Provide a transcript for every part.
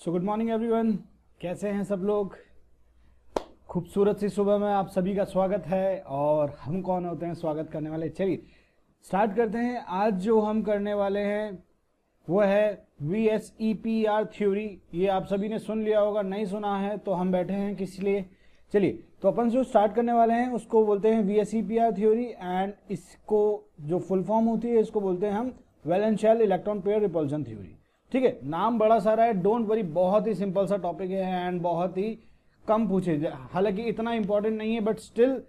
So good morning everyone, कैसे हैं सब लोग। खूबसूरत सी सुबह में आप सभी का स्वागत है। और हम कौन होते हैं स्वागत करने वाले। चलिए स्टार्ट करते हैं। आज जो हम करने वाले हैं वो है VSEPR थ्योरी। ये आप सभी ने सुन लिया होगा, नहीं सुना है तो हम बैठे हैं किस लिए। चलिए तो अपन जो स्टार्ट करने वाले हैं उसको बोलते हैं VSEPR थ्योरी, एंड इसको जो फुल फॉर्म होती है इसको बोलते हैं हम valence shell electron pair repulsion theory. ठीक है, नाम बड़ा सारा है, डोंट वरी, बहुत ही सिंपल सा टॉपिक है एंड बहुत ही कम पूछे, हालांकि इतना इंपॉर्टेंट नहीं है बट स्टिल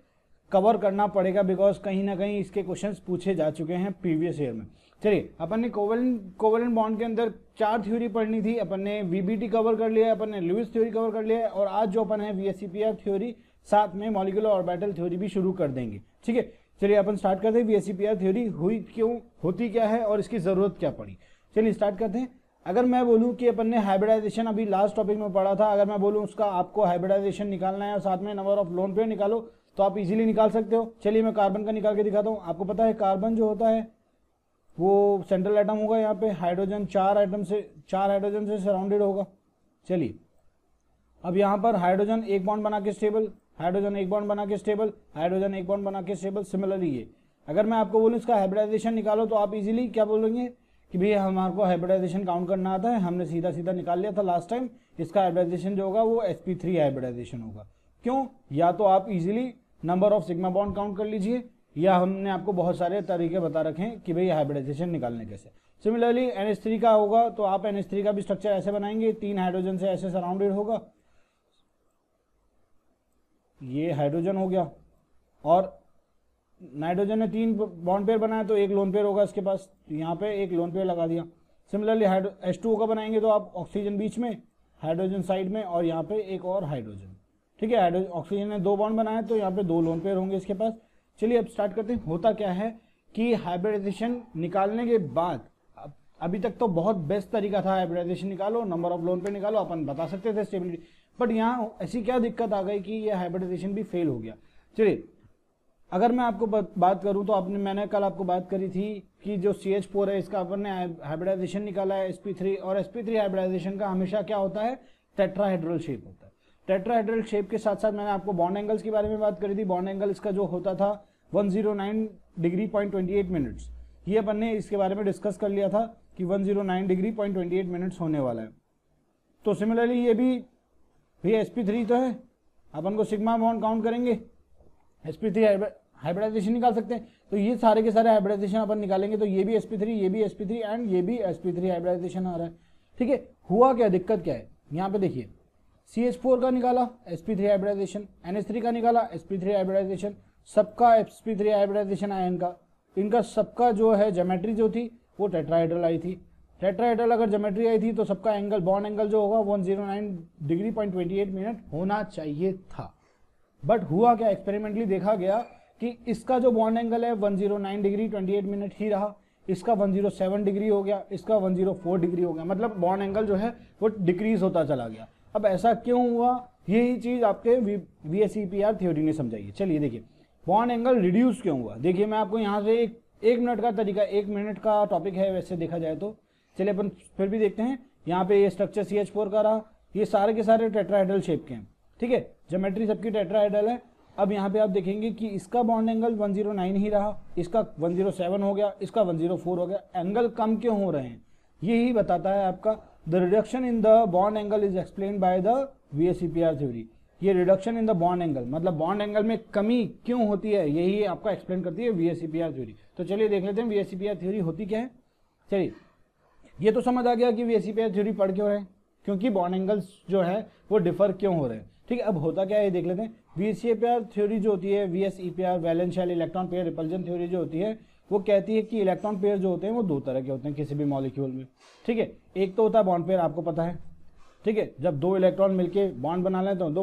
कवर करना पड़ेगा बिकॉज कहीं ना कहीं इसके क्वेश्चंस पूछे जा चुके हैं प्रीवियस ईयर में। चलिए अपन ने कोवेलेंट बॉन्ड के अंदर 4 थ्योरी पढ़नी थी, अपन ने VBT कवर कर लिया है, अपन ने लुईस थ्योरी कवर कर लिया है, और आज जो अपन है VSEPR थ्योरी, साथ में मॉलिक्यूलर ऑर्बिटल थ्योरी भी शुरू कर देंगे। ठीक है, चलिए अपन स्टार्ट करते हैं। VSEPR थ्योरी हुई क्यों, होती क्या है और इसकी जरूरत क्या पड़ी। चलिए स्टार्ट करते हैं। अगर मैं बोलूं कि अपन ने हाइब्रिडाइजेशन अभी लास्ट टॉपिक में पढ़ा था, अगर मैं बोलूं उसका आपको हाइब्रिडाइजेशन निकालना है और साथ में नंबर ऑफ लोन पेयर निकालो तो आप इजीली निकाल सकते हो। चलिए मैं कार्बन का निकाल के दिखाता हूं। आपको पता है कार्बन जो होता है वो सेंट्रल एटम होगा, यहाँ पे हाइड्रोजन 4 हाइड्रोजन से सराउंडेड होगा। चलिए अब यहाँ पर हाइड्रोजन एक बॉन्ड बना के स्टेबल, हाइड्रोजन एक बॉन्ड बना के स्टेबल, हाइड्रोजन एक बॉन्ड बना के स्टेबल। सिमिलरली ये अगर मैं आपको बोलूँ इसका हाइब्रिडाइजेशन निकालो तो आप इजीली क्या बोलेंगे कि भैया हमारे को हाइब्रिडाइजेशन काउंट करना आता है, हमने सीधा सीधा निकाल लिया था लास्ट टाइम। इसका हाइब्रिडाइजेशन जो होगा वो sp3 हाइब्रिडाइजेशन होगा। क्यों? या तो आप easily number of sigma bond count कर लीजिए, या हमने आपको बहुत सारे तरीके बता रखे हैं कि भाई हाइब्रिडाइजेशन निकालने कैसे। सिमिलरली NH3 का होगा तो आप NH3 का भी स्ट्रक्चर ऐसे बनाएंगे, 3 हाइड्रोजन से ऐसे सराउंडेड होगा, ये हाइड्रोजन हो गया, और नाइट्रोजन ने 3 बॉन्ड पेयर बनाया तो एक लोन पेयर होगा इसके पास, यहाँ पे एक लोन पेयर लगा दिया। सिमिलरली H2O का बनाएंगे तो आप ऑक्सीजन बीच में, हाइड्रोजन साइड में, और यहाँ पे एक और हाइड्रोजन। ठीक है, ऑक्सीजन ने 2 बॉन्ड बनाए तो यहाँ पे 2 लोन पेयर होंगे इसके पास। चलिए अब स्टार्ट करते हैं। होता क्या है कि हाइब्रिडाइजेशन निकालने के बाद, अभी तक तो बहुत बेस्ट तरीका था, हाइब्रिडाइजेशन निकालो, नंबर ऑफ लोन पेयर निकालो, अपन बता सकते थे स्टेबिलिटी। बट यहाँ ऐसी क्या दिक्कत आ गई कि ये हाइब्रिडाइजेशन भी फेल हो गया। चलिए अगर मैं आपको बात करूं तो मैंने कल आपको बात करी थी कि जो CH4 है इसका अपन ने हाइब्रिडाइजेशन निकाला है sp3, और sp3 हाइब्रिडाइजेशन का हमेशा क्या होता है, टेट्राहेड्रल शेप होता है। टेट्राहेड्रल शेप के साथ साथ मैंने आपको बॉन्ड एंगल्स के बारे में बात करी थी। बॉन्ड एंगल इसका जो होता था 109 डिग्री 0.28 मिनट्स, ये अपन ने इसके बारे में डिस्कस कर लिया था कि 109 डिग्री 0.28 मिनट्स होने वाला है। तो सिमिलरली ये भी sp3 तो है, अपन को सिग्मा बॉन्ड काउंट करेंगे, sp3 हाइब्रिडाइजेशन निकाल सकते हैं। तो ये सारे के सारे हाइब्रिडाइजेशन अपन निकालेंगे तो ये भी sp3, ये भी sp3 एंड ये भी sp3 हाइब्रिडाइजेशन आ रहा है। ठीक है, हुआ क्या, दिक्कत क्या है, यहाँ पे देखिए CH4 का निकाला sp3 हाइब्रिडाइजेशन, NH3 का निकाला sp3 हाइब्रिडाइजेशन, सबका sp3 हाइब्रिडाइजेशन आया इनका सबका जो है ज्योमेट्री जो थी वो टेट्राहेड्रल आई थी। टेट्राहेड्रल अगर ज्योमेट्री आई थी तो सबका एंगल, बॉन्ड एंगल जो होगा 109 डिग्री 0.28 मिनट होना चाहिए था। बट हुआ क्या, एक्सपेरिमेंटली देखा गया कि इसका जो बॉन्ड एंगल है 109 डिग्री 28 मिनट ही रहा, इसका 107 डिग्री हो गया, इसका 104 डिग्री हो गया, मतलब बॉन्ड एंगल जो है वो डिक्रीज होता चला गया। अब ऐसा क्यों हुआ, यही चीज आपके VSEPR थ्योरी ने समझाई है। चलिए देखिए बॉन्ड एंगल रिड्यूस क्यों हुआ। देखिए मैं आपको यहाँ से एक मिनट का तरीका, 1 मिनट का टॉपिक है वैसे देखा जाए तो। चलिए अपन फिर भी देखते हैं। यहाँ पे ये स्ट्रक्चर CH4 का रहा, ये सारे के सारे टेट्राहेड्रल शेप के हैं। ठीक है, ज्योमेट्री सबकी टेट्राहेड्रल है। अब यहाँ पे आप देखेंगे कि इसका बॉन्ड एंगल 109 ही रहा, इसका 107 हो गया, इसका 104 हो गया। एंगल कम क्यों हो रहे हैं, यही बताता है आपका the reduction in the bond angle is explained by the VSEPR theory. ये reduction in the bond angle मतलब बॉन्ड एंगल में कमी क्यों होती है, यही आपका एक्सप्लेन करती है VSEPR थ्योरी। तो चलिए देख लेते हैं VSEPR थ्योरी होती क्या है। चलिए ये तो समझ आ गया कि VSEPR थ्योरी पढ़ क्यों रहे हैं, क्योंकि बॉन्ड एंगल्स जो है वो डिफर क्यों हो रहे हैं। ठीक है, अब होता क्या है ये देख लेते हैं। VSEPR थ्योरी जो होती है, VSEPR valence shell electron pair repulsion theory जो होती है, वो कहती है कि इलेक्ट्रॉन पेयर जो होते हैं वो 2 तरह के होते हैं किसी भी मॉलिक्यूल में। ठीक है, एक तो होता है बॉन्ड पेयर, आपको पता है। ठीक है, जब 2 इलेक्ट्रॉन मिलके बॉन्ड बना लेते हैं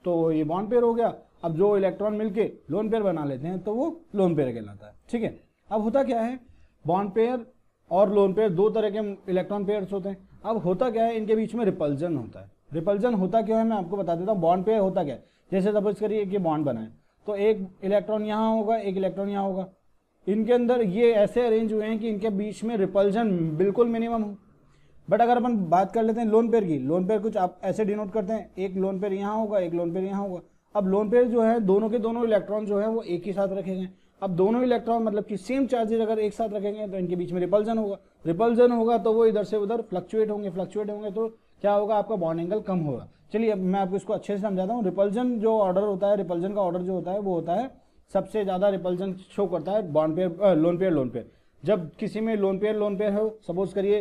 तो ये बॉन्ड पेयर हो गया। अब जो इलेक्ट्रॉन मिलके लोन पेयर बना लेते हैं तो वो लोन पेयर कहलाता है। ठीक है, अब होता क्या है, बॉन्ड पेयर और लोन पेयर 2 तरह के इलेक्ट्रॉन पेयर्स होते हैं। अब होता क्या है, इनके बीच में रिपल्जन होता है। रिपल्जन होता क्यों है मैं आपको बता देता हूँ। बॉन्ड पेयर होता क्या है, जैसे सपोज करिए कि बॉन्ड बनाए तो एक इलेक्ट्रॉन यहाँ होगा, एक इलेक्ट्रॉन यहाँ होगा, इनके अंदर ये ऐसे अरेंज हुए हैं कि इनके बीच में रिपल्जन बिल्कुल मिनिमम हो। बट अगर अपन बात कर लेते हैं लोन पेयर की, लोन पेयर कुछ आप ऐसे डिनोट करते हैं, एक लोन पेयर यहाँ होगा, एक लोन पेयर यहाँ होगा। अब लोन पेयर जो है दोनों के दोनों इलेक्ट्रॉन जो है वो एक ही साथ रखेंगे। अब दोनों इलेक्ट्रॉन मतलब कि सेम चार्जेज अगर एक साथ रखेंगे तो इनके बीच में रिपल्जन होगा, रिपल्जन होगा तो वो इधर से उधर फ्लक्चुएट होंगे, फ्लक्चुएट होंगे तो क्या होगा, आपका बॉन्ड एंगल कम होगा। चलिए अब मैं आपको इसको अच्छे से समझाता हूँ। रिपल्जन जो ऑर्डर होता है, रिपल्जन का ऑर्डर जो होता है वो होता है सबसे ज़्यादा रिपल्जन शो करता है बॉन्ड पेयर, लोन पेयर। जब किसी में लोन पेयर हो, सपोज करिए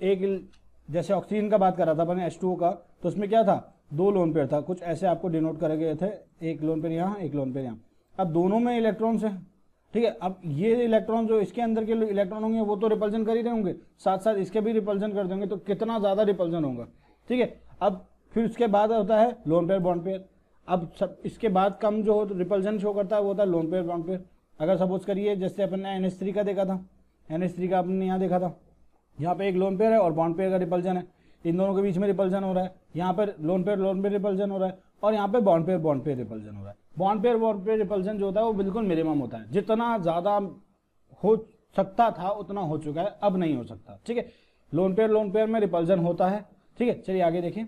एक जैसे ऑक्सीजन का बात कर रहा था अपन H2O का, तो उसमें क्या था, 2 लोन पेयर था, कुछ ऐसे आपको डिनोट करे गए थे, एक लोन पेयर यहाँ, एक लोन पेयर यहाँ। अब दोनों में इलेक्ट्रॉन्स हैं, ठीक है। अब ये इलेक्ट्रॉन जो इसके अंदर के इलेक्ट्रॉन होंगे वो तो रिपल्जन कर ही रहे होंगे, साथ साथ इसके भी रिपल्जन कर देंगे, तो कितना ज़्यादा रिपल्जन होगा, ठीक है। अब फिर उसके बाद होता है लोन पेयर बॉन्ड पेयर। अब सब इसके बाद कम जो रिपल्जन शो करता है वो होता है लोन पेयर बॉन्ड पेयर। अगर सपोज करिए जैसे अपन ने NH3 का देखा था, NH3 का अपन ने यहाँ देखा था, यहाँ पे एक लोन पेयर है और बॉन्ड पेयर का रिपल्जन है, इन दोनों के बीच में रिपल्जन हो रहा है। यहाँ पर लोन पेयर रिपल्जन हो रहा है और यहाँ पे बॉन्ड पेयर रिपल्जन हो रहा है। बॉन्ड पेयर रिपल्जन जो होता है वो बिल्कुल मिनिमम होता है, जितना ज़्यादा हो सकता था उतना हो चुका है, अब नहीं हो सकता, ठीक है। लोन पेयर में रिपल्जन होता है, ठीक है। चलिए आगे देखिए।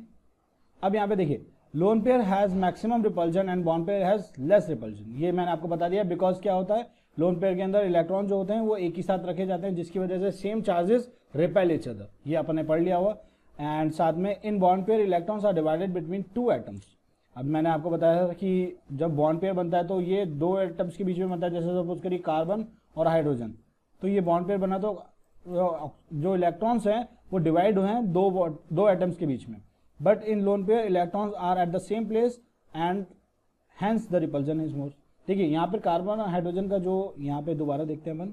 अब यहाँ पे देखिए, lone pair has maximum repulsion and bond pair has less repulsion. ये मैंने आपको बता दिया, बिकॉज क्या होता है, लोन पेयर के अंदर इलेक्ट्रॉन जो होते हैं वो एक ही साथ रखे जाते हैं, जिसकी वजह से same charges repel each other, ये अपन ने पढ़ लिया हुआ। एंड साथ में in bond pair electrons are divided between 2 atoms. अब मैंने आपको बताया था कि जब बॉन्ड पेयर बनता है तो ये 2 एटम्स के बीच में बनता है, जैसे सपोज करिए कार्बन और हाइड्रोजन, तो ये बॉन्ड पेयर बना तो जो इलेक्ट्रॉन्स हैं वो डिवाइड हुए हैं दो एटम्स के बीच में। But in lone pair electrons are at the same place and hence the repulsion is more. देखिए यहाँ पर कार्बन और हाइड्रोजन का जो, यहाँ पे दोबारा देखते हैं अपन,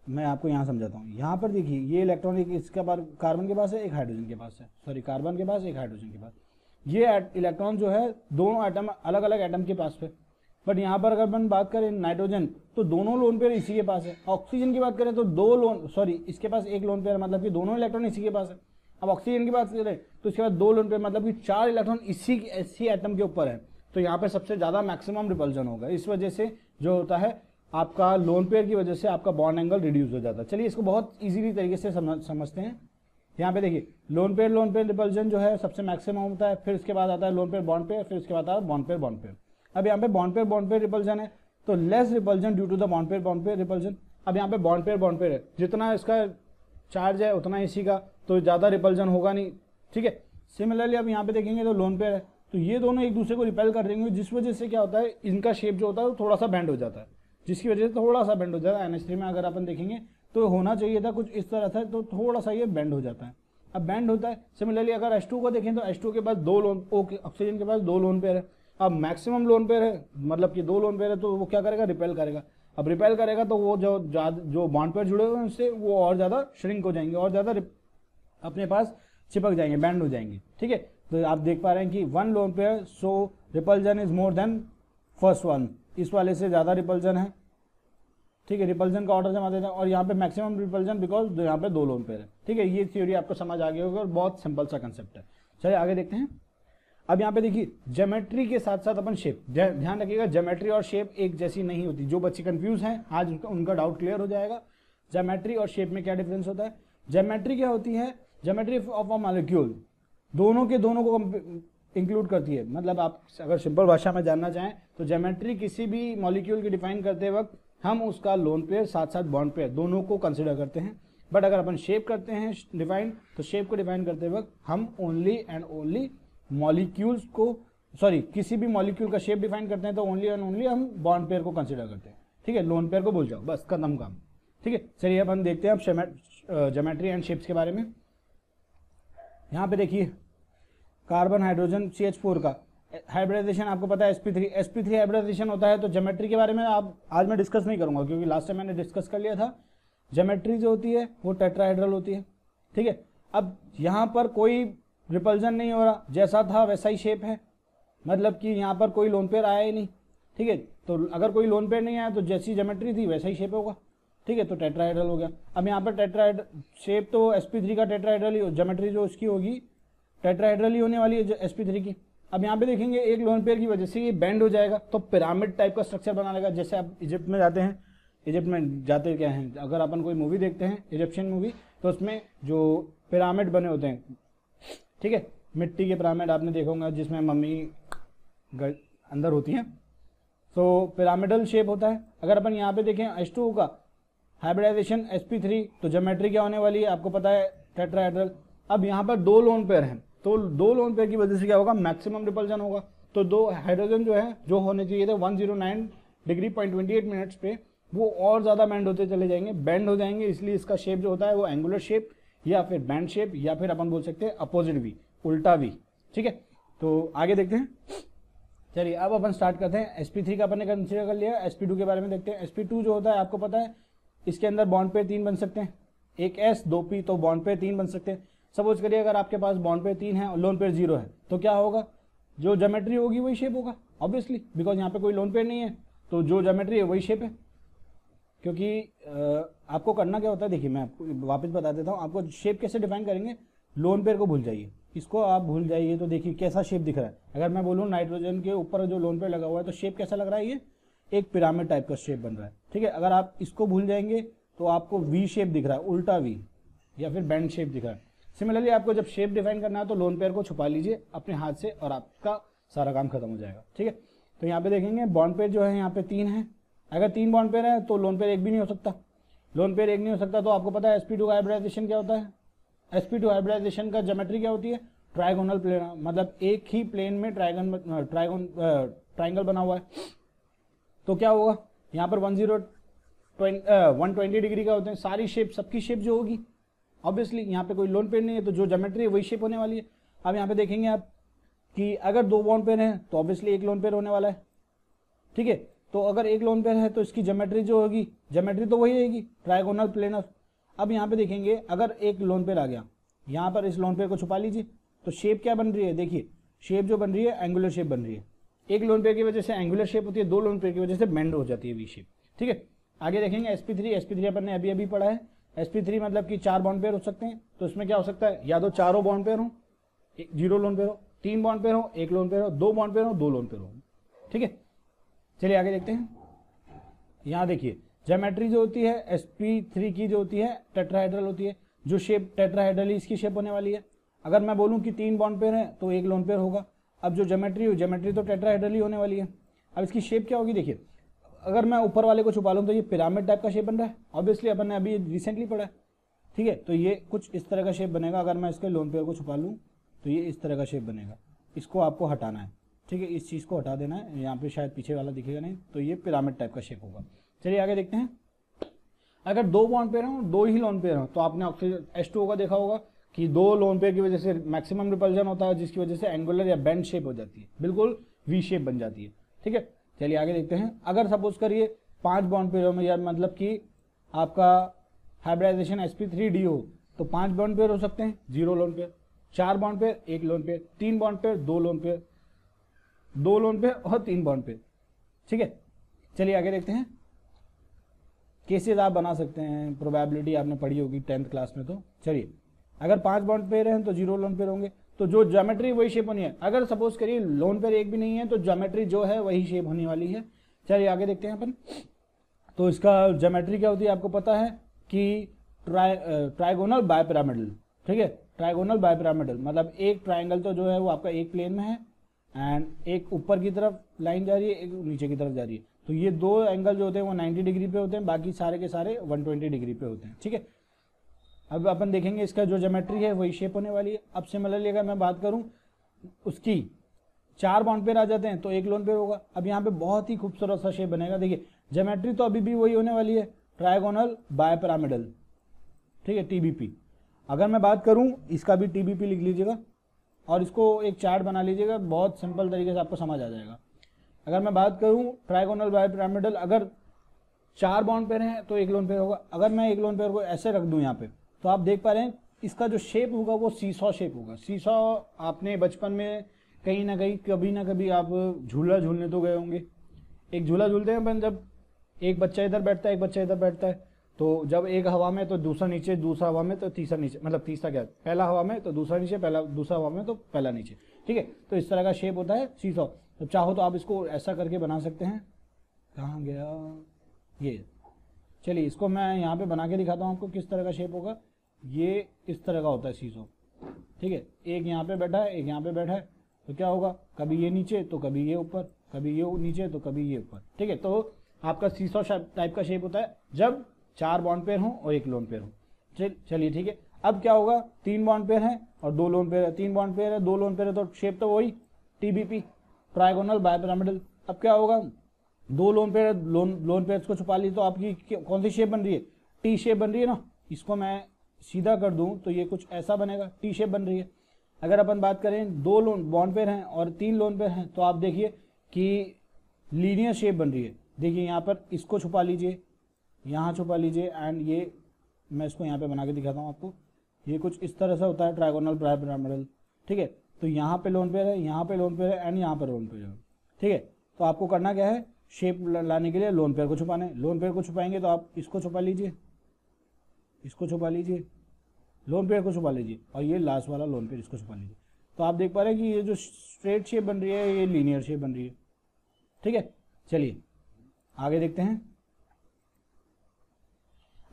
मैं आपको यहाँ समझाता हूँ। यहाँ पर देखिए ये इलेक्ट्रॉन एक इसके पास कार्बन के पास है, एक हाइड्रोजन के पास है, सॉरी कार्बन के पास एक हाइड्रोजन के पास, ये इलेक्ट्रॉन जो है दोनों एटम अलग अलग एटम के पास है। बट यहाँ पर अगर अपन बात करें नाइट्रोजन तो दोनों लोन पेयर इसी के पास है। ऑक्सीजन की बात करें तो इसके पास एक लोन पेयर, मतलब कि दोनों इलेक्ट्रॉन इसी के पास है। अब ऑक्सीजन की बात करें तो इसके बाद 2 लोन पेयर, मतलब कि 4 इलेक्ट्रॉन इसी एटम के ऊपर है, तो यहाँ पे सबसे ज़्यादा मैक्सिमम रिपल्जन होगा। इस वजह से जो होता है आपका लोन पेयर की वजह से आपका बॉन्ड एंगल रिड्यूस हो जाता है। चलिए इसको बहुत इजीली तरीके से समझते हैं। यहाँ पे देखिए लोन पेयर रिपल्जन जो है सबसे मैक्सिमम होता है, फिर उसके बाद आता है लोन पेयर बॉन्ड पेयर, फिर उसके बाद आता है बॉन्ड पेयर। अब यहाँ पे बॉन्ड पेयर रिपल्जन है तो less repulsion due to the bond pair repulsion. अब यहाँ पे बॉन्ड पेयर है, जितना इसका चार्ज है उतना इसी का, तो ज़्यादा रिपल्जन होगा नहीं, ठीक है। सिमिलरली अब यहाँ पे देखेंगे तो लोन पेयर है, तो ये दोनों एक दूसरे को रिपेल कर देंगे, जिस वजह से क्या होता है, इनका शेप जो होता है वो थोड़ा सा बेंड हो जाता है, जिसकी वजह से थोड़ा सा बेंड हो जाता है। NH3 में अगर अपन देखेंगे तो होना चाहिए था कुछ इस तरह था, तो थोड़ा सा ये बेंड हो जाता है। अब बेंड होता है। सिमिलरली अगर H2 को देखें तो H2 के पास 2 लोन, ऑक्सीजन के पास 2 लोन पेयर है। अब मैक्सिमम लोन पेयर है, मतलब कि 2 लोन पेयर है, तो वो क्या करेगा, रिपेल करेगा। अब रिपेल करेगा तो वो जो बॉन्ड पेयर जुड़े हुए हैं उससे वो और ज़्यादा श्रिंक हो जाएंगे, और ज़्यादा अपने पास चिपक जाएंगे, बैंड हो जाएंगे, ठीक है। तो आप देख पा रहे हैं कि 1 lone pair, so repulsion is more than first one, इस वाले से ज़्यादा रिपल्जन है, ठीक है। रिपल्जन का ऑर्डर जमा देते हैं, और यहाँ पे मैक्सिमम रिपल्जन बिकॉज यहाँ पे 2 लोन पेयर है, ठीक है। ये थ्योरी आपको समझ आ गई होगी और बहुत सिंपल सा कंसेप्ट है। चलिए आगे देखते हैं। अब यहाँ पे देखिए ज्योमेट्री के साथ साथ अपन शेप, ध्यान रखिएगा ज्योमेट्री और शेप एक जैसी नहीं होती। जो बच्चे कंफ्यूज हैं आज उनका डाउट क्लियर हो जाएगा। ज्योमेट्री और शेप में क्या डिफरेंस होता है। ज्योमेट्री क्या होती है, ज्योमेट्री ऑफ अ मॉलिक्यूल दोनों को इंक्लूड करती है। मतलब आप अगर सिंपल भाषा में जानना चाहें तो ज्योमेट्री किसी भी मॉलिक्यूल की डिफाइन करते वक्त हम उसका लोन पेयर साथ साथ बॉन्ड पेयर दोनों को कंसिडर करते हैं। बट अगर अपन शेप करते हैं डिफाइन, तो शेप को डिफाइन करते वक्त हम ओनली एंड ओनली मॉलिक्यूल्स को, सॉरी किसी भी मॉलिक्यूल का शेप डिफाइन करते हैं तो ओनली एंड ओनली हम बॉन्ड पेयर को कंसिडर करते हैं, ठीक है। लोन पेयर को भूल जाओ, बस खत्म काम, ठीक है। चलिए अपन देखते हैं अब ज्योमेट्री एंड शेप्स के बारे में। यहाँ पे देखिए कार्बन हाइड्रोजन CH4 का हाइब्रिडाइजेशन आपको पता है sp3 हाइब्रिडाइजेशन होता है। तो ज्योमेट्री के बारे में आज मैं डिस्कस नहीं करूंगा, क्योंकि लास्ट टाइम मैंने डिस्कस कर लिया था। ज्योमेट्री जो होती है वो टेट्राहेड्रल होती है, ठीक है। अब यहाँ पर कोई रिपल्जन नहीं हो रहा, जैसा था वैसा ही शेप है, मतलब कि यहाँ पर कोई लोन पेयर आया ही नहीं, ठीक है। तो अगर कोई लोन पेयर नहीं आया तो जैसी ज्योमेट्री थी वैसा ही शेप होगा, ठीक है। तो टेट्राहेड्रल हो गया। अब यहाँ पर टेट्राहेड्रल शेप तो sp3 का टेट्राहेड्रल ही, ज्योमेट्री जो उसकी होगी टेट्राहेड्रल ही होने वाली है sp3 की। अब यहाँ पे देखेंगे एक लोन पेयर की वजह से ये बेंड हो जाएगा, तो पिरामिड टाइप का स्ट्रक्चर बना लेगा। जैसे आप इजिप्ट में जाते हैं, इजिप्ट में जाते क्या हैं, अगर अपन कोई मूवी देखते हैं इजिप्शियन मूवी, तो उसमें जो पिरामिड बने होते हैं, ठीक है, मिट्टी के पिरामिड आपने देखा होगा जिसमें मम्मी अंदर होती हैं, तो पिरामिडल शेप होता है। अगर अपन यहाँ पे देखें H2O का हाइब्रिडाइजेशन sp3, तो ज्योमेट्री क्या होने वाली है आपको पता है, टेट्राहेड्रल। अब यहाँ पर दो लोन पेयर हैं, तो दो लोन पेयर की वजह से क्या होगा, मैक्सिमम रिपल्जन होगा। तो दो हाइड्रोजन जो है, जो होने चाहिए थे 109 डिग्री 0.28 मिनट्स पे, वो और ज़्यादा बैंड होते चले जाएंगे, बैंड हो जाएंगे। इसलिए इसका शेप जो होता है वो एंगुलर शेप या फिर बैंड शेप या फिर अपन बोल सकते हैं अपोजिट वी, उल्टा वी। ठीक है, तो आगे देखते हैं। चलिए अब अपन स्टार्ट करते हैं। sp3 का अपन ने कंसीडर कर लिया, sp2 के बारे में देखते हैं। sp2 जो होता है आपको पता है, इसके अंदर बॉन्ड पेयर 3 बन सकते हैं, एक s 2 p, तो बॉन्ड पेयर 3 बन सकते हैं। सपोज करिए अगर आपके पास बॉन्ड पेयर 3 है और लोन पेयर 0 है, तो क्या होगा, जो ज्योमेट्री होगी वही शेप होगा ऑब्वियसली, बिकॉज यहाँ पे कोई लोन पेयर नहीं है, तो जो ज्योमेट्री है वही शेप है। क्योंकि आपको करना क्या होता है, देखिए मैं आपको वापस बता देता हूँ, आपको शेप कैसे डिफाइन करेंगे। लोन पेयर को भूल जाइए, इसको आप भूल जाइए, तो देखिए कैसा शेप दिख रहा है। अगर मैं बोलूँ नाइट्रोजन के ऊपर जो लोन पेयर लगा हुआ है, तो शेप कैसा लग रहा है, ये एक पिरामिड टाइप का शेप बन रहा है। ठीक है, अगर आप इसको भूल जाएंगे तो आपको वी शेप दिख रहा है, उल्टा वी या फिर बैंड शेप दिख रहा है। सिमिलरली आपको जब शेप डिफाइन करना है तो लोन पेयर को छुपा लीजिए अपने हाथ से और आपका सारा काम खत्म हो जाएगा। ठीक है, तो यहाँ पे देखेंगे बॉन्ड पेयर जो है यहाँ पे 3 है। अगर 3 बॉन्ड पेयर है तो लोन पेयर एक भी नहीं हो सकता, लोन पेयर एक नहीं हो सकता। तो आपको पता है sp2 का हाइब्रिडाइजेशन क्या होता है, sp2 हाइब्रिडाइजेशन का ज्योमेट्री क्या होती है, ट्राइगोनल प्लेन, मतलब एक ही प्लेन में ट्राइंगल बना हुआ है। तो क्या होगा, यहाँ पर 120 डिग्री का होते हैं सारी शेप, सबकी शेप जो होगी ऑब्वियसली, यहाँ पे कोई लोन पेयर नहीं है तो जो ज्योमेट्री है वही शेप होने वाली है। अब यहाँ पे देखेंगे आप कि अगर 2 बॉन्ड पेयर हैं तो ऑब्वियसली एक लोन पेयर होने वाला है। ठीक है, तो अगर एक लोन पेयर है तो इसकी ज्योमेट्री जो होगी, ज्योमेट्री तो वही रहेगी, ट्राइगोनल प्लेनर। अब यहाँ पे देखेंगे अगर एक लोन पेयर आ गया, यहाँ पर इस लोन पेयर को छुपा लीजिए, तो शेप क्या बन रही है, देखिए शेप जो बन रही है एंगुलर शेप बन रही है। एक लोन पेयर की वजह से एंगुलर शेप होती है, 2 लोन पेयर की वजह से बेंड हो जाती है वी शेप। ठीक है, आगे देखेंगे sp3 अपन ने अभी पढ़ा है। sp3 मतलब कि 4 बॉन्ड पेयर हो सकते हैं, तो इसमें क्या हो सकता है, या तो चारों बॉन्ड पेयर हो, 0 लोन पेयर हो, 3 बॉन्ड पेयर हो, 1 लोन पेयर हो, 2 बॉन्ड पेयर हो, 2 लोन पेयर हो। ठीक है, चलिए आगे देखते हैं। यहाँ देखिए ज्योमेट्री जो होती है sp3 की जो होती है टेट्राहेड्रल होती है, जो शेप टेट्राहेड्रल इसकी शेप होने वाली है। अगर मैं बोलूँ कि 3 बॉन्ड पेयर है तो 1 लोन पेयर होगा। अब जो ज्योमेट्री तो टेट्राहेड्रल ही होने वाली है। अब इसकी शेप क्या होगी, देखिए अगर मैं ऊपर वाले को छुपा लूँ तो ये पिरामिड टाइप का शेप बन रहा है, ऑब्वियसली अपन ने अभी रिसेंटली पढ़ा है। ठीक है, तो ये कुछ इस तरह का शेप बनेगा। अगर मैं इसके लोन पेयर को छुपा लूँ तो ये इस तरह का शेप बनेगा, इसको आपको हटाना है। ठीक है, इस चीज़ को हटा देना है, यहाँ पे शायद पीछे वाला दिखेगा नहीं, तो ये पिरामिड टाइप का शेप होगा। चलिए आगे देखते हैं। अगर 2 बॉन्ड पेयर हो, 2 ही लोन पेयर हो, तो आपने ऑक्सीजन H2O का देखा होगा कि 2 लोन पेयर की वजह से मैक्सिमम रिपल्जन होता है, जिसकी वजह से एंगुलर या बेंड शेप हो जाती है, बिल्कुल वी शेप बन जाती है। ठीक है, चलिए आगे देखते हैं। अगर सपोज करिए 5 बॉन्ड पेयर में, या मतलब कि आपका हाइब्रिडाइजेशन sp3d हो, तो 5 बॉन्ड पेयर हो सकते हैं, 0 lone pair, 4 bond pair 1 lone pair, 3 bond pair 2 lone pair, 2 lone pair और 3 बॉन्ड पेयर। ठीक है, चलिए आगे देखते हैं। केसेस आप बना सकते हैं, प्रोबेबिलिटी आपने पढ़ी होगी 10th क्लास में। तो चलिए अगर 5 बॉन्ड पेयर हैं तो 0 लोन पेयर होंगे, तो जो ज्योमेट्री वही शेप होनी है। अगर सपोज करिए लोन पेयर एक भी नहीं है तो ज्योमेट्री जो है वही शेप होने वाली है। चलिए आगे देखते हैं अपन। तो इसका ज्योमेट्री क्या होती है आपको पता है कि ट्राइगोनल बायपिरामिडल। ठीक है, ट्राइगोनल बायपिरामिडल मतलब एक ट्राइंगल तो जो है वो आपका एक प्लेन में है, एंड एक ऊपर की तरफ लाइन जा रही है, एक नीचे की तरफ जा रही है। तो ये 2 एंगल जो होते हैं वो 90 डिग्री पे होते हैं, बाकी सारे के सारे 120 डिग्री पे होते हैं। ठीक है, अब अपन देखेंगे इसका जो ज्योमेट्री है वही शेप होने वाली है। अब सिमिलरली अगर मैं बात करूं उसकी 4 बॉन्ड पेयर आ जाते हैं तो 1 लोन पेयर होगा। अब यहाँ पे बहुत ही खूबसूरत सा शेप बनेगा। देखिए ज्योमेट्री तो अभी भी वही होने वाली है, ट्राइगोनल बायपिरामिडल। ठीक है, TBP। अगर मैं बात करूं इसका भी TBP लिख लीजिएगा और इसको एक चार्ट बना लीजिएगा, बहुत सिंपल तरीके से आपको समझ आ जाएगा। अगर मैं बात करूं ट्राइगोनल बायपिरामिडल, अगर 4 बॉन्ड पेयर हैं तो 1 लोन पेयर होगा। अगर मैं 1 लोन पेयर को ऐसे रख दूं यहाँ पे, तो आप देख पा रहे हैं इसका जो शेप होगा वो सीसॉ शेप होगा। सीसॉ आपने बचपन में कहीं ना कहीं कभी ना कभी आप झूला झूलने तो गए होंगे। एक झूला झूलते हैं अपन, जब एक बच्चा इधर बैठता है एक बच्चा इधर बैठता है, तो जब एक हवा में तो दूसरा नीचे, दूसरा हवा में तो तीसरा नीचे, मतलब तीसरा क्या, पहला हवा में तो दूसरा नीचे, पहला दूसरा हवा में तो पहला नीचे। ठीक है, तो इस तरह का शेप होता है सीसॉ। तो चाहो तो आप इसको ऐसा करके बना सकते हैं। कहाँ गया ये, चलिए इसको मैं यहाँ पे बना के दिखाता हूँ आपको किस तरह का शेप होगा। ये इस तरह का होता है सीसो, ठीक है, एक यहाँ पे बैठा है, एक यहाँ पे बैठा है, तो क्या होगा, कभी ये नीचे तो कभी ये ऊपर, कभी ये नीचे तो कभी ये ऊपर, ठीक है। तो आपका सीसो टाइप का शेप होता है जब 4 बॉन्ड पेयर हो और 1 लोन पेयर हो। चलिए ठीक है, अब क्या होगा, 3 बॉन्ड पेयर है और 2 लोन पेयर है, 3 बॉन्ड पेयर है 2 लोन पेयर है, तो शेप तो वही TBP, ट्राइगोनल बाइपिरामिडल। अब क्या होगा, 2 लोन पेयर, लोन पेयर्स को छुपा ली तो आपकी कौन सी शेप बन रही है, टी शेप बन रही है ना। इसको मैं सीधा कर दूं तो ये कुछ ऐसा बनेगा, टी शेप बन रही है। अगर अपन बात करें 2 लोन बॉन्ड पेयर हैं और 3 लोन पेयर हैं तो आप देखिए कि लीनियर शेप बन रही है। देखिए यहाँ पर इसको छुपा लीजिए, यहाँ छुपा लीजिए, एंड ये मैं इसको यहाँ पे बना के दिखाता हूँ आपको, ये कुछ इस तरह से होता है ट्राइगोनल बाइपिरामिडल, ठीक है। तो यहाँ पे लोन पेयर है, यहाँ पे लोन पेयर है एंड यहाँ पर लोन पेयर है, ठीक है। तो आपको करना क्या है, शेप लाने के लिए लोन पेयर को छुपाना है। लोन पेयर को छुपाएंगे तो आप इसको छुपा लीजिए, इसको छुपा लीजिए, लोन पेयर को छुपा लीजिए, और ये लास्ट वाला लोन पेयर इसको छुपा लीजिए। तो आप देख पा रहे हैं कि ये जो स्ट्रेट शेप बन रही है ये लीनियर शेप बन रही है, ठीक है। चलिए आगे देखते हैं।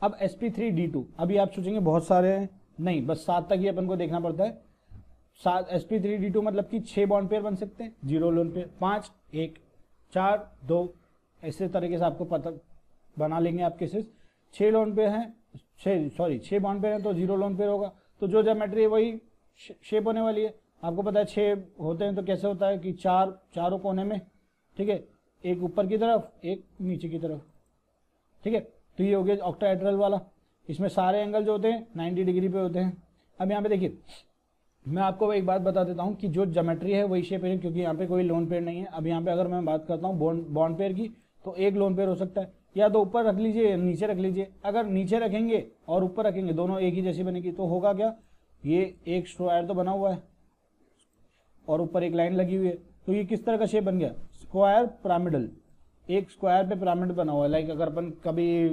अब sp3d2, अभी आप सोचेंगे बहुत सारे हैं, नहीं, बस 7 तक ही अपन को देखना पड़ता है। 7 sp3d2 मतलब कि 6 बॉन्ड पेयर बन सकते हैं, 0 लोन पेयर, 5 1 4 2, ऐसे तरीके से आपको पता बना लेंगे आप केसेस। 6 लोन पेयर हैं, 6 बॉन्ड पेयर हैं तो 0 लोन पेयर होगा, तो जो ज्योमेट्री है वही शेप होने वाली है। आपको पता है 6 होते हैं तो कैसे होता है कि चारों कोने में, ठीक है, एक ऊपर की तरफ एक नीचे की तरफ, ठीक है। तो ये हो गया ऑक्टाहेड्रल वाला, इसमें सारे एंगल जो होते हैं 90 डिग्री पे होते हैं। अब यहाँ पे देखिए, मैं आपको एक बात बता देता हूँ कि जो ज्योमेट्री है वही शेप है, क्योंकि यहाँ पे कोई लोन पेयर नहीं है। अब यहाँ पे अगर मैं बात करता हूँ बॉन्ड पेयर की, तो 1 लोन पेयर हो सकता है, या तो ऊपर रख लीजिए या नीचे रख लीजिए। अगर नीचे रखेंगे और ऊपर रखेंगे दोनों एक ही जैसी बनेगी, तो होगा क्या, ये एक स्क्वायर तो बना हुआ है और ऊपर एक लाइन लगी हुई है, तो ये किस तरह का शेप बन गया, स्क्वायर पिरामिडल। एक स्क्वायर पे पिरामिड बना हुआ है। लाइक अगर अपन कभी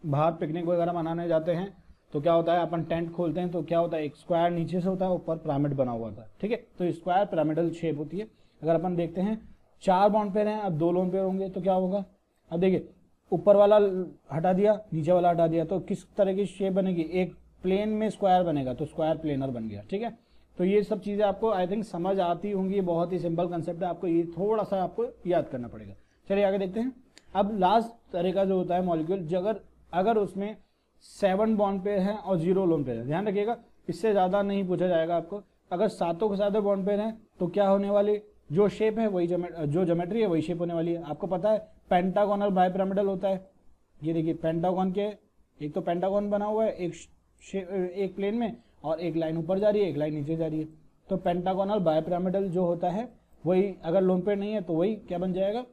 बाहर पिकनिक वगैरह मनाने जाते हैं तो क्या होता है, अपन टेंट खोलते हैं तो क्या होता है, एक स्क्वायर नीचे से होता है, ऊपर पिरामिड बना हुआ था, ठीक है। तो स्क्वायर पिरामिडल शेप होती है। अगर अपन देखते हैं 4 बॉन्ड पेयर हैं, अब 2 लोन पेयर होंगे तो क्या होगा, अब देखिए ऊपर वाला हटा दिया, नीचे वाला हटा दिया, तो किस तरह की शेप बनेगी, एक प्लेन में स्क्वायर बनेगा, तो स्क्वायर प्लेनर बन गया, ठीक है। तो ये सब चीज़ें आपको आई थिंक समझ आती होंगी, बहुत ही सिंपल कंसेप्ट है, आपको ये थोड़ा सा आपको याद करना पड़ेगा। चलिए आगे देखते हैं। अब लास्ट तरीका जो होता है मॉलिक्यूल, अगर उसमें 7 बॉन्ड पेयर हैं और 0 लोन पेयर है, ध्यान रखिएगा इससे ज़्यादा नहीं पूछा जाएगा आपको। अगर 7 के 7 बॉन्ड पेयर हैं तो क्या होने वाली, जो शेप है वही जो ज्योमेट्री है वही शेप होने वाली है। आपको पता है पेंटागोनल बाइपिरामिडल होता है, ये देखिए पेंटागन के, एक तो पेंटागन बना हुआ है एक प्लेन में, और एक लाइन ऊपर जा रही है एक लाइन नीचे जा रही है। तो पेंटागोनल बाइपिरामिडल जो होता है वही, अगर लोन पेयर नहीं है तो वही क्या बन जाएगा,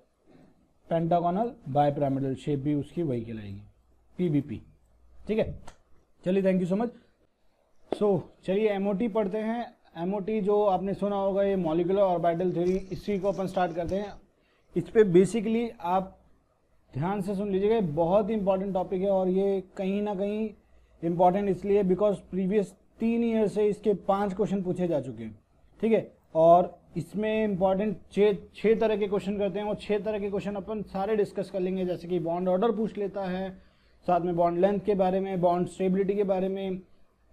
पेंटागोनल बाइपिरामिडल शेप भी उसकी वही कहलाएगी, PBP, ठीक है। चलिए थैंक यू सो मच। चलिए MOT पढ़ते हैं। MOT जो आपने सुना होगा, ये मॉलिक्यूलर ऑर्बिटल थ्योरी, इसी को अपन स्टार्ट करते हैं। इस पे बेसिकली आप ध्यान से सुन लीजिएगा, बहुत ही इंपॉर्टेंट टॉपिक है, और ये कहीं ना कहीं इंपॉर्टेंट इसलिए बिकॉज प्रीवियस 3 ईयर से इसके 5 क्वेश्चन पूछे जा चुके हैं, ठीक है। और इसमें इंपॉर्टेंट 6 तरह के क्वेश्चन करते हैं, और 6 तरह के क्वेश्चन अपन सारे डिस्कस कर लेंगे, जैसे कि बॉन्ड ऑर्डर पूछ लेता है, साथ में बॉन्ड लेंथ के बारे में, बॉन्ड स्टेबिलिटी के बारे में,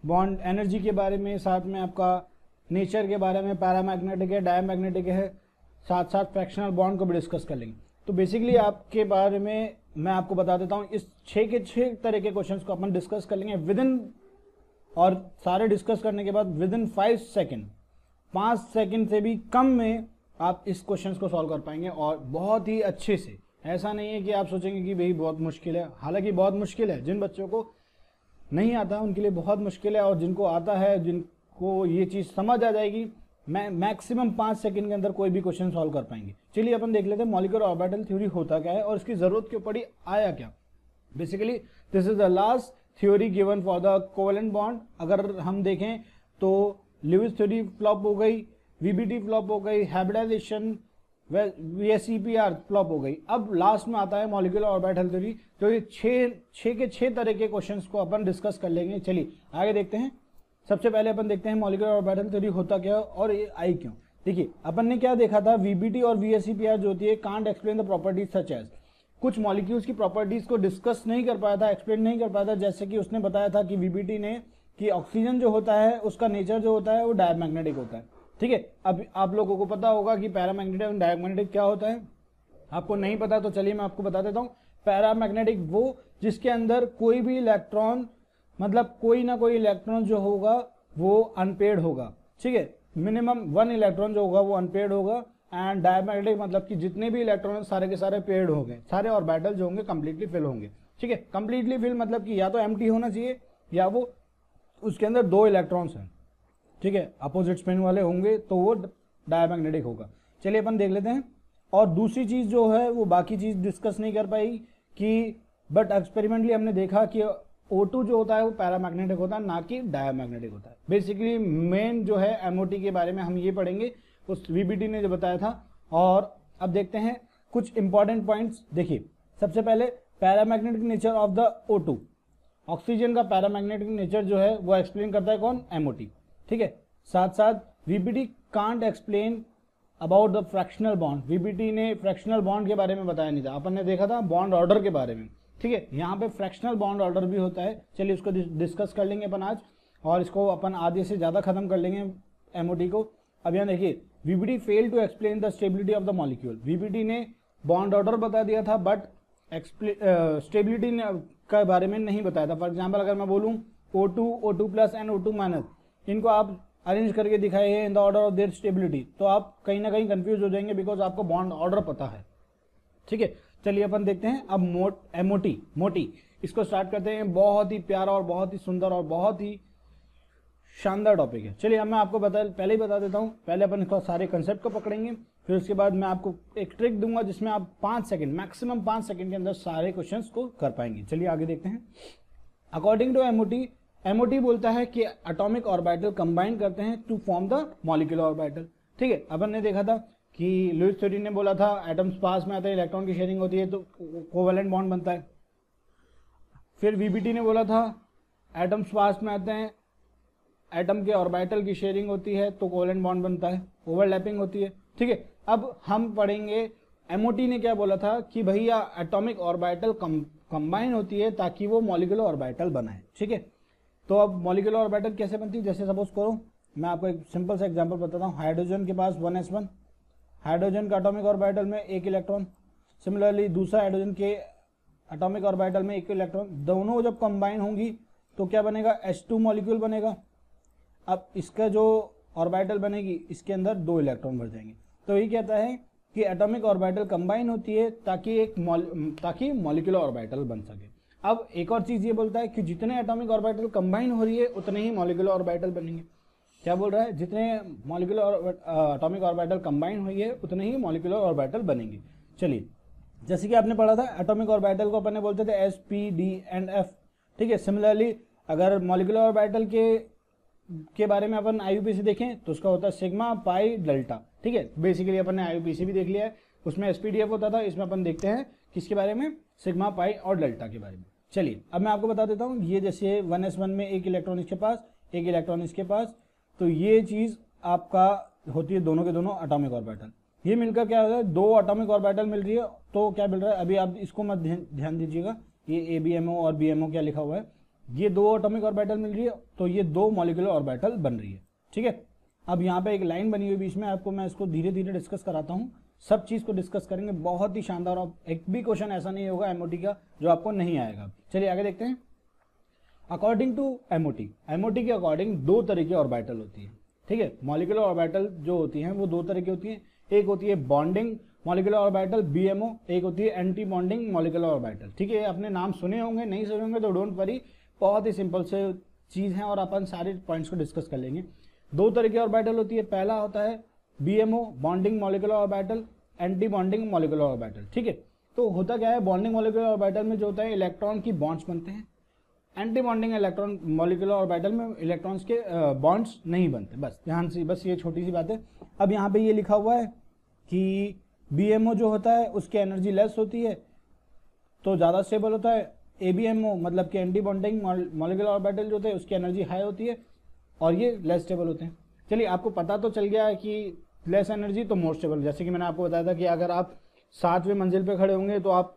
बॉन्ड एनर्जी के बारे में, साथ में आपका नेचर के बारे में, पैरामैग्नेटिक है डायमैग्नेटिक है, साथ साथ फ्रैक्शनल बॉन्ड को भी डिस्कस कर लेंगे। तो बेसिकली आपके बारे में मैं आपको बता देता हूँ, इस 6 के 6 तरह के क्वेश्चंस को अपन डिस्कस कर लेंगे विदिन, और सारे डिस्कस करने के बाद विदिन 5 सेकेंड, 5 सेकेंड से भी कम में आप इस क्वेश्चन को सॉल्व कर पाएंगे, और बहुत ही अच्छे से। ऐसा नहीं है कि आप सोचेंगे कि भाई बहुत मुश्किल है, हालांकि बहुत मुश्किल है। जिन बच्चों को नहीं आता उनके लिए बहुत मुश्किल है, और जिनको आता है, जिनको ये चीज़ समझ आ जाएगी, मैक्सिमम 5 सेकंड के अंदर कोई भी क्वेश्चन सॉल्व कर पाएंगे। चलिए अपन देख लेते हैं मॉलिक्यूलर ऑर्बिटल थ्योरी होता क्या है और इसकी जरूरत क्यों पड़ी, आया क्या। Basically this is the last theory given for the covalent bond. अगर हम देखें तो ल्यूइस थ्योरी फ्लॉप हो गई, VBT फ्लॉप हो गई, हाइब्रिडाइजेशन, VSEPR फ्लॉप हो गई। अब लास्ट में आता है मॉलिक्यूलर ऑर्बिटल थ्योरी, तो ये 6 के 6 तरह के क्वेश्चंस को अपन डिस्कस कर लेंगे। चलिए आगे देखते हैं। सबसे पहले अपन देखते हैं मॉलिक्यूलर ऑर्बिटल थ्योरी होता क्या और ये आई क्यों। देखिए अपन ने क्या देखा था, VBT और VSEPR जो होती है can't explain the properties such as, कुछ मॉलिक्यूल्स की प्रॉपर्टीज को डिस्कस नहीं कर पाया था, एक्सप्लेन नहीं कर पाया था। जैसे कि उसने बताया था कि वीबीटी ने कि ऑक्सीजन जो होता है उसका नेचर जो होता है वो डायमैग्नेटिक होता है। ठीक है, अब आप लोगों को पता होगा कि पैरामैग्नेटिक और डायमैग्नेटिक क्या होता है। आपको नहीं पता तो चलिए मैं आपको बता देता हूँ। पैरामैग्नेटिक वो जिसके अंदर कोई भी इलेक्ट्रॉन, मतलब कोई ना कोई इलेक्ट्रॉन जो होगा वो अनपेयर्ड होगा। ठीक है, मिनिमम 1 इलेक्ट्रॉन जो होगा वो अनपेयर्ड होगा। एंड डायमैग्नेटिक मतलब कि जितने भी इलेक्ट्रॉन सारे के सारे पेयर्ड होंगे, सारे ऑर्बिटल जो होंगे कंप्लीटली फिल होंगे। ठीक है, कंप्लीटली फिल मतलब कि या तो एम्प्टी होना चाहिए या वो उसके अंदर 2 इलेक्ट्रॉन्स हैं। ठीक है, अपोजिट स्पिन वाले होंगे तो वो डायमैग्नेटिक होगा। चलिए अपन देख लेते हैं। और दूसरी चीज जो है वो बाकी चीज डिस्कस नहीं कर पाई कि बट एक्सपेरिमेंटली हमने देखा कि O2 जो होता है वो पैरामैग्नेटिक होता है, ना कि डायमैग्नेटिक होता है। बेसिकली मेन जो है एमओटी के बारे में हम ये पढ़ेंगे, उस वीबीटी ने जो बताया था। और अब देखते हैं कुछ इंपॉर्टेंट पॉइंट्स। देखिए, सबसे पहले paramagnetic nature of the O2, oxygen का पैरामैग्नेटिक नेचर जो है वो एक्सप्लेन करता है कौन, एमओटी। ठीक है, साथ साथ VBT can't explain about the fractional bond. VBT ने फ्रैक्शनल बॉन्ड के बारे में बताया नहीं था, अपन ने देखा था बॉन्ड ऑर्डर के बारे में। ठीक है, यहाँ पे फ्रैक्शनल बॉन्ड ऑर्डर भी होता है। चलिए उसको डिस्कस कर लेंगे अपन आज, और इसको अपन आधे से ज़्यादा खत्म कर लेंगे एमओटी को। अब यहाँ देखिए, VBT fail to explain the stability of the molecule. VBT ने बॉन्ड ऑर्डर बता दिया था बट स्टेबिलिटी के बारे में नहीं बताया था। फॉर एग्जाम्पल अगर मैं बोलूँ O2, O2+ एंड O2-, इनको आप अरेंज करके दिखाए हैं in the order of their stability, तो आप कहीं ना कहीं कंफ्यूज हो जाएंगे बिकॉज आपको बॉन्ड ऑर्डर पता है। ठीक है, चलिए अपन देखते हैं अब मोटी इसको स्टार्ट करते हैं। बहुत ही प्यारा और बहुत ही सुंदर और बहुत ही शानदार टॉपिक है। चलिए अब मैं आपको पहले ही बता देता हूँ। पहले अपन इसका सारे कंसेप्ट को पकड़ेंगे, फिर उसके बाद मैं आपको एक ट्रिक दूंगा जिसमें आप 5 सेकंड, मैक्सिमम 5 सेकंड के अंदर सारे क्वेश्चंस को कर पाएंगे। चलिए आगे देखते हैं। अकॉर्डिंग टू एमओटी बोलता है कि एटॉमिक ऑर्बिटल कंबाइन करते हैं to form the molecular orbital. ठीक है, अपन ने देखा था कि लुईस थ्योरी ने बोला था एटम्स पास में आते हैं, इलेक्ट्रॉन की शेयरिंग होती है तो कोवेलेंट बॉन्ड बनता है। फिर वीबीटी ने बोला था एटम्स पास में आते हैं, एटम के ऑर्बिटल की शेयरिंग होती है तो कोवेलेंट बॉन्ड बनता है, ओवरलैपिंग होती है। ठीक है, अब हम पढ़ेंगे एमओटी ने क्या बोला था कि भैया एटॉमिक ऑर्बिटल कंबाइन होती है ताकि वो मॉलिक्यूलर ऑर्बिटल बनाए। ठीक है, तो अब मॉलिक्यूलर ऑर्बिटल कैसे बनती है, जैसे सपोज करो मैं आपको एक सिंपल सा एग्जांपल बताता हूँ। हाइड्रोजन के पास 1s1, हाइड्रोजन का एटॉमिक ऑर्बिटल में 1 इलेक्ट्रॉन। सिमिलरली दूसरा हाइड्रोजन के एटॉमिक ऑर्बिटल में 1 इलेक्ट्रॉन। दोनों जब कंबाइन होंगी तो क्या बनेगा, H2 मॉलिक्यूल बनेगा। अब इसका जो ऑर्बिटल बनेगी इसके अंदर 2 इलेक्ट्रॉन भर जाएंगे। तो ये कहता है कि एटॉमिक ऑर्बिटल कंबाइन होती है ताकि मॉलिक्यूलर ऑर्बिटल बन सके। अब एक और चीज ये बोलता है कि जितने एटॉमिक ऑर्बिटल कंबाइन हो रही है उतने ही मॉलिक्यूलर ऑर्बिटल बनेंगे। क्या बोल रहा है, जितने मॉलिक्यूलर एटॉमिक ऑर्बिटल कंबाइन हुई है उतने ही मॉलिक्यूलर ऑर्बिटल बनेंगे। चलिए, जैसे कि आपने पढ़ा था एटॉमिक ऑर्बिटल को अपन ने बोलते थे S, P, D and F। ठीक है, सिमिलरली अगर मॉलिक्यूलर ऑर्बिटल के बारे में अपन IUPAC देखें तो उसका होता है सिग्मा, पाई, डेल्टा। ठीक है, बेसिकली अपन ने IUPAC भी देख लिया है, उसमें SPDF होता था। इसमें अपन देखते हैं किसके बारे में, सिग्मा, पाई और डेल्टा के बारे में। चलिए अब मैं आपको बता देता हूँ। ये जैसे 1s1 में 1 इलेक्ट्रॉन इसके पास, 1 इलेक्ट्रॉन इसके पास, तो ये चीज आपका होती है दोनों के दोनों एटॉमिक ऑर्बिटल। ये मिलकर क्या होता है, 2 एटॉमिक ऑर्बिटल मिल रही है। तो क्या मिल रहा है, अभी आप इसको मत ध्यान दीजिएगा, ये ABMO और BMO क्या लिखा हुआ है, ये 2 एटॉमिक ऑर्बिटल मिल रही है तो ये 2 मॉलिक्यूलर ऑर्बिटल बन रही है। ठीक है, अब यहाँ पे एक लाइन बनी हुई बीच में, आपको मैं इसको धीरे धीरे डिस्कस कराता हूँ। सब चीज को डिस्कस करेंगे, बहुत ही शानदार। और एक भी क्वेश्चन ऐसा नहीं होगा एमओटी का जो आपको नहीं आएगा। चलिए आगे देखते हैं। अकॉर्डिंग टू एमओटी के अकॉर्डिंग 2 तरह की ऑर्बिटल होती है। ठीक है, मॉलिक्यूलर ऑर्बिटल जो होती हैं वो 2 तरह की होती हैं। एक होती है बॉन्डिंग मॉलिक्यूलर ऑर्बिटल BMO, एक होती है एंटी बॉन्डिंग मॉलिक्यूलर ऑर्बिटल। ठीक है, अपने नाम सुने होंगे, नहीं सुने होंगे तो डोंट वरी, बहुत ही सिंपल से चीज है और अपन सारे पॉइंट्स को डिस्कस कर लेंगे। 2 तरह की ऑर्बिटल होती है। पहला होता है BMO, bonding molecular orbital, anti bonding molecular orbital. ठीक है, तो होता क्या है, बॉन्डिंग मॉलिक्यूलर ऑर्बिटल में जो होता है इलेक्ट्रॉन की बॉन्ड्स बनते हैं। Anti bonding electron molecular orbital में इलेक्ट्रॉन्स के बॉन्ड्स नहीं बनते। बस ध्यान से, बस ये छोटी सी बात है। अब यहाँ पे ये लिखा हुआ है कि BMO जो होता है उसकी एनर्जी लेस होती है तो ज़्यादा स्टेबल होता है। ABMO मतलब कि एंटी बॉन्डिंग मॉलिक्यूलर ऑर्बिटल जो होते हैं उसकी एनर्जी हाई होती है और ये लेस स्टेबल होते हैं। चलिए, आपको पता तो चल गया है कि लेस एनर्जी तो मोर स्टेबल। जैसे कि मैंने आपको बताया था कि अगर आप 7वें मंजिल पे खड़े होंगे तो आप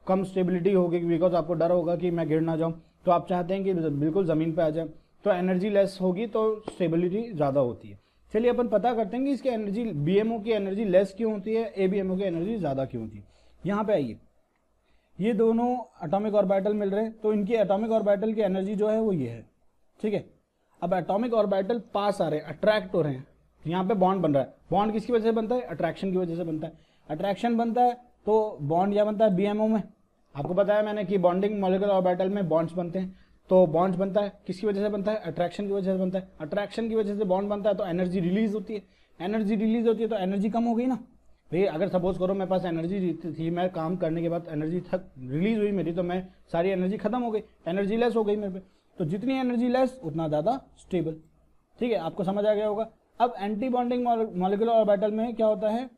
कम स्टेबिलिटी होगी, बिकॉज आपको डर होगा कि मैं गिर ना जाऊं, तो आप चाहते हैं कि बिल्कुल ज़मीन पे आ जाए, तो एनर्जी लेस होगी तो स्टेबिलिटी ज़्यादा होती है। चलिए अपन पता करते हैं कि इसकी एनर्जी, बीएमओ की एनर्जी लेस क्यों होती है, एबीएमओ की एनर्जी ज़्यादा क्यों होती है। यहाँ पे आइए, ये दोनों एटॉमिक ऑर्बिटल मिल रहे हैं, तो इनकी एटॉमिक ऑर्बिटल की एनर्जी जो है वो ये है, ठीक है। अब एटॉमिक ऑर्बिटल पास आ रहे हैं, अट्रैक्ट हो रहे हैं, यहाँ पे बॉन्ड बन रहा है। बॉन्ड किसकी वजह से बनता है, अट्रैक्शन की वजह से बनता है। अट्रैक्शन बनता है तो बॉन्ड या बनता है बीएमओ में, आपको बताया मैंने कि बॉन्डिंग मॉलिक्यूलर ऑर्बिटल में बॉन्ड्स बनते हैं, तो बॉन्ड्स बनता है किसकी वजह से बनता है, अट्रैक्शन की वजह से बनता है। अट्रैक्शन की वजह से बॉन्ड बनता है तो एनर्जी रिलीज होती है, एनर्जी रिलीज होती है तो एनर्जी कम हो गई ना भाई। अगर सपोज करो मेरे पास एनर्जी थी, मैं काम करने के बाद एनर्जी थक रिलीज हुई मेरी, तो मैं सारी एनर्जी खत्म हो गई, एनर्जी लेस हो गई मेरे पे। तो जितनी एनर्जी लेस उतना ज़्यादा स्टेबल, ठीक है, आपको समझ आ गया होगा। अब एंटी बॉन्डिंग मॉलिक्यूलर ऑर्बिटल में क्या होता है,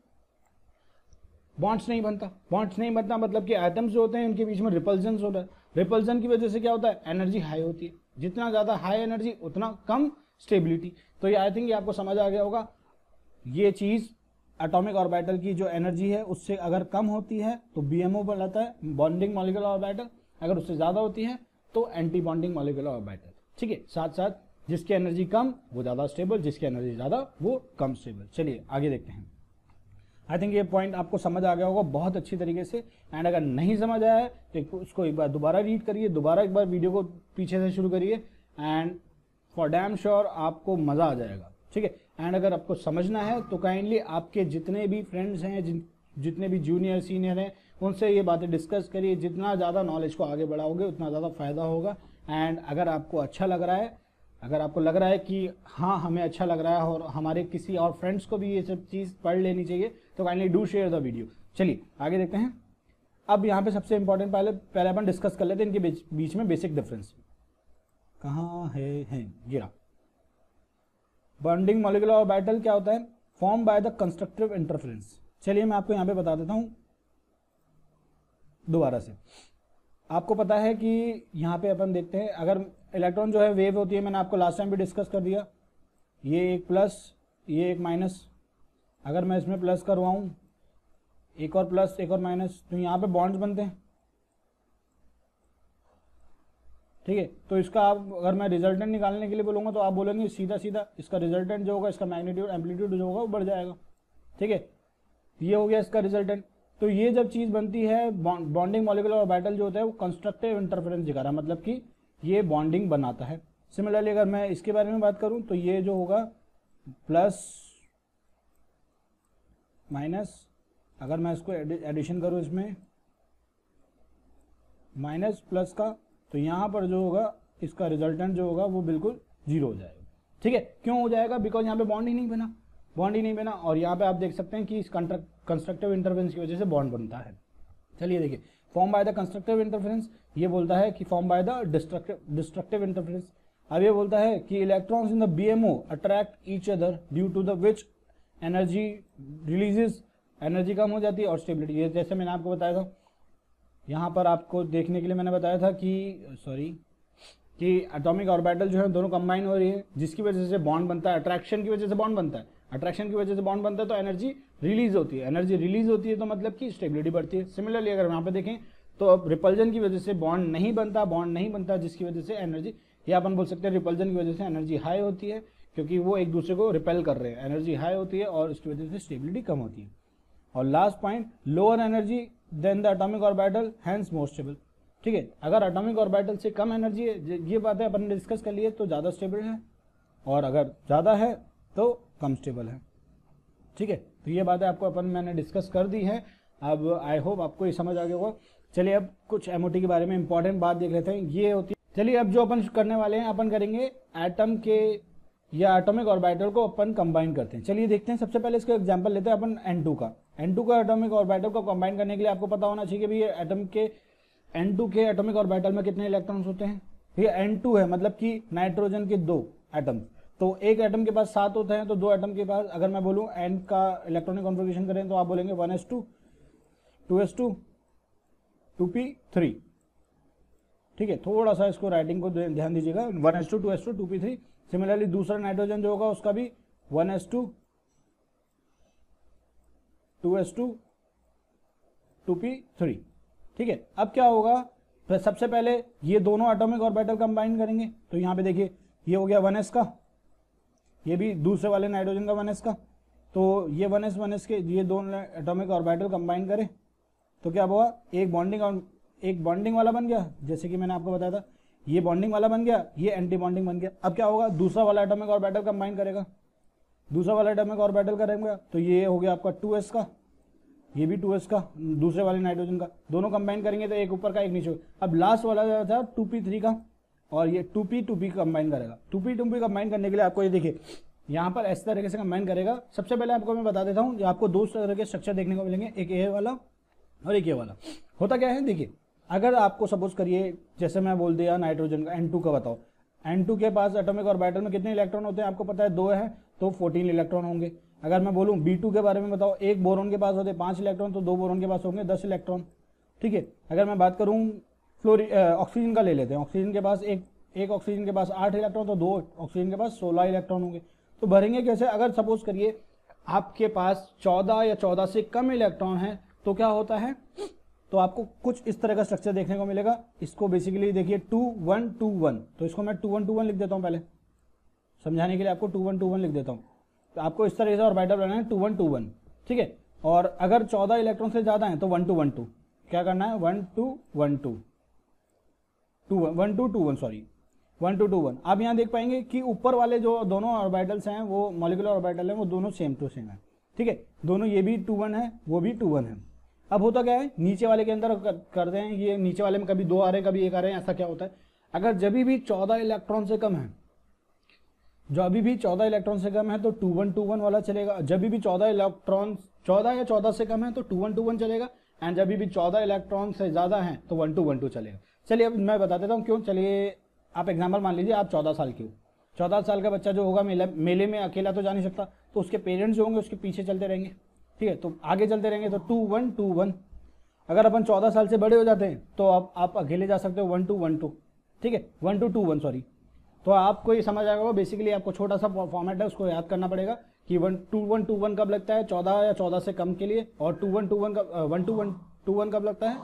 बॉन्ड्स नहीं बनता। बॉन्ड्स नहीं बनता मतलब कि एटम्स जो होते हैं उनके बीच में रिपल्जन होता है। रिपल्जन की वजह से क्या होता है, एनर्जी हाई होती है। जितना ज़्यादा हाई एनर्जी उतना कम स्टेबिलिटी। तो ये आई थिंक ये आपको समझ आ गया होगा। ये चीज़ एटॉमिक ऑर्बिटल की जो एनर्जी है उससे अगर कम होती है तो बीएमओ बनाता है, बॉन्डिंग मॉलिक्यूलर ऑर्बिटल। अगर उससे ज़्यादा होती है तो एंटी बॉन्डिंग मॉलिक्यूलर ऑर्बिटल, ठीक है। साथ साथ जिसकी एनर्जी कम वो ज़्यादा स्टेबल, जिसकी एनर्जी ज़्यादा वो कम स्टेबल। चलिए आगे देखते हैं। आई थिंक ये पॉइंट आपको समझ आ गया होगा बहुत अच्छी तरीके से। एंड अगर नहीं समझ आया है तो उसको एक बार दोबारा रीड करिए, दोबारा एक बार वीडियो को पीछे से शुरू करिए, एंड फॉर डैम श्योर आपको मज़ा आ जाएगा, ठीक है। एंड अगर आपको समझना है तो काइंडली आपके जितने भी फ्रेंड्स हैं, जितने भी जूनियर सीनियर हैं, उनसे ये बातें डिस्कस करिए। जितना ज़्यादा नॉलेज को आगे बढ़ाओगे उतना ज़्यादा फ़ायदा होगा। एंड अगर आपको अच्छा लग रहा है, अगर आपको लग रहा है कि हाँ हमें अच्छा लग रहा है और हमारे किसी और फ्रेंड्स को भी ये सब चीज़ पढ़ लेनी चाहिए, तो kindly do share the video. चलिए आगे देखते हैं। अब यहाँ पे सबसे इंपॉर्टेंट पहले अपन डिस्कस कर लेते हैं इनके बीच में बेसिक डिफरेंस। कहाँ है गिरा। बॉन्डिंग मॉलिक्यूलर ऑर्बिटल क्या होता है, form by the constructive interference. चलिए मैं आपको यहाँ पे बता देता हूँ दोबारा से। आपको पता है कि यहाँ पे अपन देखते हैं, अगर इलेक्ट्रॉन जो है वेव होती है, मैंने आपको लास्ट टाइम भी डिस्कस कर दिया, ये एक प्लस ये एक माइनस। अगर मैं इसमें प्लस करवाऊँ, एक और प्लस एक और माइनस, तो यहाँ पे बॉन्ड्स बनते हैं, ठीक है। तो इसका आप अगर मैं रिजल्टेंट निकालने के लिए बोलूँगा तो आप बोलेंगे सीधा सीधा इसका रिजल्टेंट जो होगा, इसका मैग्नीट्यूड एम्पलीट्यूड जो होगा वो बढ़ जाएगा, ठीक है। ये हो गया इसका रिजल्टेंट। तो ये जब चीज़ बनती है, बॉन्डिंग मॉलिक्यूलर ऑर्बिटल जो होता है वो कंस्ट्रक्टिव इंटरफेरेंस दिखा रहा है, मतलब कि ये बॉन्डिंग बनाता है। सिमिलरली अगर मैं इसके बारे में बात करूं तो ये जो होगा प्लस माइनस, अगर मैं इसको एडिशन करूं इसमें माइनस प्लस का, तो यहाँ पर जो होगा इसका रिजल्टेंट जो होगा वो बिल्कुल जीरो हो जाएगा, ठीक है। क्यों हो जाएगा, बिकॉज यहाँ पे बॉन्ड ही नहीं बना, बॉन्ड ही नहीं बना। और यहाँ पे आप देख सकते हैं कि इस कंस्ट्रक्टिव इंटरफेरेंस की वजह से बॉन्ड बनता है। चलिए देखिए, form by the constructive interference, ये बोलता है कि form by the destructive interference. अब ये बोलता है कि electrons in the BMO attract each other due to the which energy releases, energy कम हो जाती है और स्टेबिलिटी। ये जैसे मैंने आपको बताया था, यहाँ पर आपको देखने के लिए मैंने बताया था कि एटॉमिक ऑर्बिटल जो है दोनों कंबाइन हो रही है, जिसकी वजह से बॉन्ड बनता है, अट्रैक्शन की वजह से बॉन्ड बनता है। अट्रैक्शन की वजह से बॉन्ड बनता है तो एनर्जी रिलीज होती है, एनर्जी रिलीज होती है तो मतलब कि स्टेबिलिटी बढ़ती है। सिमिलरली अगर यहाँ पे देखें तो अब रिपल्जन की वजह से बॉन्ड नहीं बनता, जिसकी वजह से एनर्जी, या अपन बोल सकते हैं रिपल्जन की वजह से एनर्जी हाई होती है, क्योंकि वो एक दूसरे को रिपेल कर रहे हैं, एनर्जी हाई होती है और उसकी वजह से स्टेबिलिटी कम होती है। और last point, lower energy than the atomic orbital hence more stable, ठीक है। अगर एटॉमिक ऑर्बिटल से कम एनर्जी है, ये बातें अपन ने डिस्कस कर ली है, तो ज़्यादा स्टेबल है, और अगर ज़्यादा है तो कम स्टेबल है, ठीक है। तो ये बातें आपको मैंने डिस्कस कर दी है। अब आई होप आपको ये समझ आ गया होगा। चलिए अब कुछ एमओटी के बारे में इंपॉर्टेंट बात देख लेते हैं। ये होती है, चलिए अब जो अपन करने वाले हैं, अपन करेंगे एटम के या एटॉमिक ऑर्बिटल को अपन कंबाइन करते हैं। चलिए देखते हैं। सबसे पहले इसका एग्जांपल लेते हैं अपन N2 का। N2 का एटॉमिक ऑर्बिटल को कंबाइन करने के लिए आपको पता होना चाहिए कि भैया एटम के N2 के एटॉमिक ऑर्बिटल में कितने इलेक्ट्रॉन्स होते हैं। भैया N2 है मतलब कि नाइट्रोजन के 2 एटम, तो एक एटम के पास 7 होते हैं, तो 2 एटम के पास अगर मैं बोलूँ N का इलेक्ट्रॉनिक कॉन्फ़िगरेशन करें तो आप बोलेंगे 1s2 2s2 2p3, ठीक है। थोड़ा सा इसको राइटिंग को ध्यान दीजिएगा, 1s2 2s2 2p3। सिमिलरली दूसरा नाइट्रोजन जो होगा उसका भी 1s2 2s2 2p3, ठीक है, अब क्या होगा, तो सबसे पहले ये दोनों एटॉमिक ऑर्बिटल कंबाइन करेंगे, तो यहाँ पे देखिए ये हो गया 1s का, ये भी दूसरे वाले नाइट्रोजन का 1s का, तो ये 1s के ये दोनों एटॉमिक ऑर्बिटल कंबाइन करें तो क्या हुआ, एक बॉन्डिंग वाला बन गया, जैसे कि मैंने आपको बताया था, ये बॉन्डिंग वाला बन गया, ये एंटी बॉन्डिंग बन गया। अब क्या होगा, दूसरा वाला एटॉमिक ऑर्बिटल कंबाइन करेगा, दूसरा वाला एटॉमिक ऑर्बिटल करेंगे तो ये हो गया आपका 2s का, ये भी 2s का, दूसरे वाले नाइट्रोजन का, दोनों कंबाइन करेंगे तो एक ऊपर का एक नीचे। अब लास्ट वाला जो था 2p3 का, और ये 2p कंबाइन करेगा। 2p कंबाइन करने के लिए आपको ये देखिए यहाँ पर इस तरीके से कंबाइन करेगा। सबसे पहले आपको मैं बता देता हूँ, आपको दो तरह के स्ट्रक्चर देखने को मिलेंगे, एक ये वाला और एक ये वाला। होता क्या है, देखिए अगर आपको सपोज करिए जैसे मैं बोल दिया नाइट्रोजन का N2 का बताओ, N2 के पास एटॉमिक ऑर्बिटल में कितने इलेक्ट्रॉन होते हैं आपको पता है, 2 है, तो 14 इलेक्ट्रॉन होंगे। अगर मैं बोलूँ B2 के बारे में बताओ, एक बोरोन के पास होते हैं 5 इलेक्ट्रॉन, तो 2 बोरोन के पास होंगे 10 इलेक्ट्रॉन। ठीक है, अगर मैं बात करूँ ऑक्सीजन का ले लेते हैं, ऑक्सीजन के पास एक ऑक्सीजन के पास 8 इलेक्ट्रॉन, तो 2 ऑक्सीजन के पास 16 इलेक्ट्रॉन होंगे। तो भरेंगे कैसे, अगर सपोज करिए आपके पास 14 या 14 से कम इलेक्ट्रॉन है तो क्या होता है, तो आपको कुछ इस तरह का स्ट्रक्चर देखने को मिलेगा। इसको बेसिकली देखिए 2 1 2 1, तो इसको मैं 2 1 2 1 लिख देता हूँ, पहले समझाने के लिए आपको 2 1 2 1 लिख देता हूँ। तो आपको इस तरह से ऑर्बिटल बनाना है 2 1 2 1, ठीक है। और अगर 14 इलेक्ट्रॉन से ज्यादा है तो 1 2 1 2, क्या करना है 1 2 1 2 1 2 2 1 सॉरी 1 2 2 1। आप यहाँ देख पाएंगे कि ऊपर वाले जो दोनों ऑर्बिटल्स हैं वो मॉलिक्यूलर ऑर्बिटल हैं, वो दोनों सेम टू सेम है, ठीक है, दोनों ये भी 2 1 है वो भी 2 1 है। अब होता क्या है, नीचे वाले के अंदर करते हैं, ये नीचे वाले में कभी 2 आ रहे हैं कभी 1 आ रहे हैं, ऐसा क्या होता है, अगर जब भी 14 इलेक्ट्रॉन से कम है, जो अभी भी 14 इलेक्ट्रॉन से कम है तो 2 1 2 1 वाला चलेगा। जब भी 14 इलेक्ट्रॉन 14 या 14 से कम है तो 2 1 2 1 चलेगा, एंड जब भी 14 इलेक्ट्रॉन से ज्यादा है तो 1 2 1 2 चलेगा। चलिए अब मैं बता देता हूँ क्यों। चलिए आप एग्जाम्पल मान लीजिए आप 14 साल के हो, 14 साल का बच्चा जो होगा मेले में अकेला तो जा नहीं सकता, तो उसके पेरेंट्स जो होंगे उसके पीछे चलते रहेंगे, ठीक है, तो आगे चलते रहेंगे, तो 2 1 2 1। अगर अपन 14 साल से बड़े हो जाते हैं तो आप अकेले जा सकते हो 1 2 1 2, ठीक है, 1 2 2 1 सॉरी। तो आपको ये समझ आएगा, बेसिकली आपको छोटा सा फॉर्मेट है उसको याद करना पड़ेगा कि 1 2 1 2 1 कब लगता है 14 या 14 से कम के लिए, और 2 1 2 1 1 2 1 2 1 कब लगता है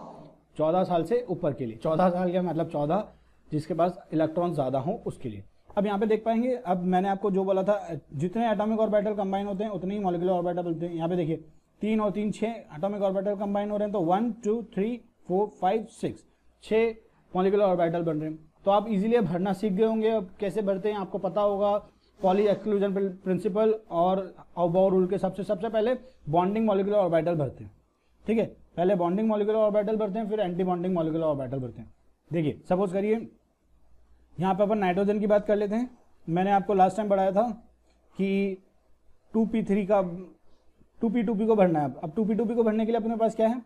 14 साल से ऊपर के लिए। 14 साल का मतलब 14 जिसके पास इलेक्ट्रॉन ज्यादा हो उसके लिए। अब यहाँ पे देख पाएंगे, अब मैंने आपको जो बोला था जितने एटॉमिक ऑर्बिटल कंबाइन होते हैं उतने ही मॉलिक्यूलर ऑर्बिटल होते हैं। यहाँ पे देखिए 3 और 3 6 एटॉमिक ऑर्बिटल कंबाइन हो रहे हैं, तो 1 2 3 4 5 6 6 मॉलिक्यूलर ऑर्बिटल बन रहे हैं। तो आप इजीली भरना सीख गए होंगे, अब कैसे भरते हैं आपको पता होगा, पॉली एक्सक्लूजन प्रिंसिपल और अबाउ रूल के सबसे पहले बॉन्डिंग मॉलिक्यूलर ऑर्बिटल भरते हैं, ठीक है, पहले बॉन्डिंग मॉलिक्यूलर ऑर्बिटल भरते हैं फिर एंटी बॉन्डिंग मॉलिक्यूलर ऑर्बिटल भरते हैं। देखिए सपोज करिए यहाँ पे अपन नाइट्रोजन की बात कर लेते हैं। मैंने आपको लास्ट टाइम पढ़ाया था कि 2p3 का 2p को भरना है। अब 2p को भरने के लिए अपने पास क्या है,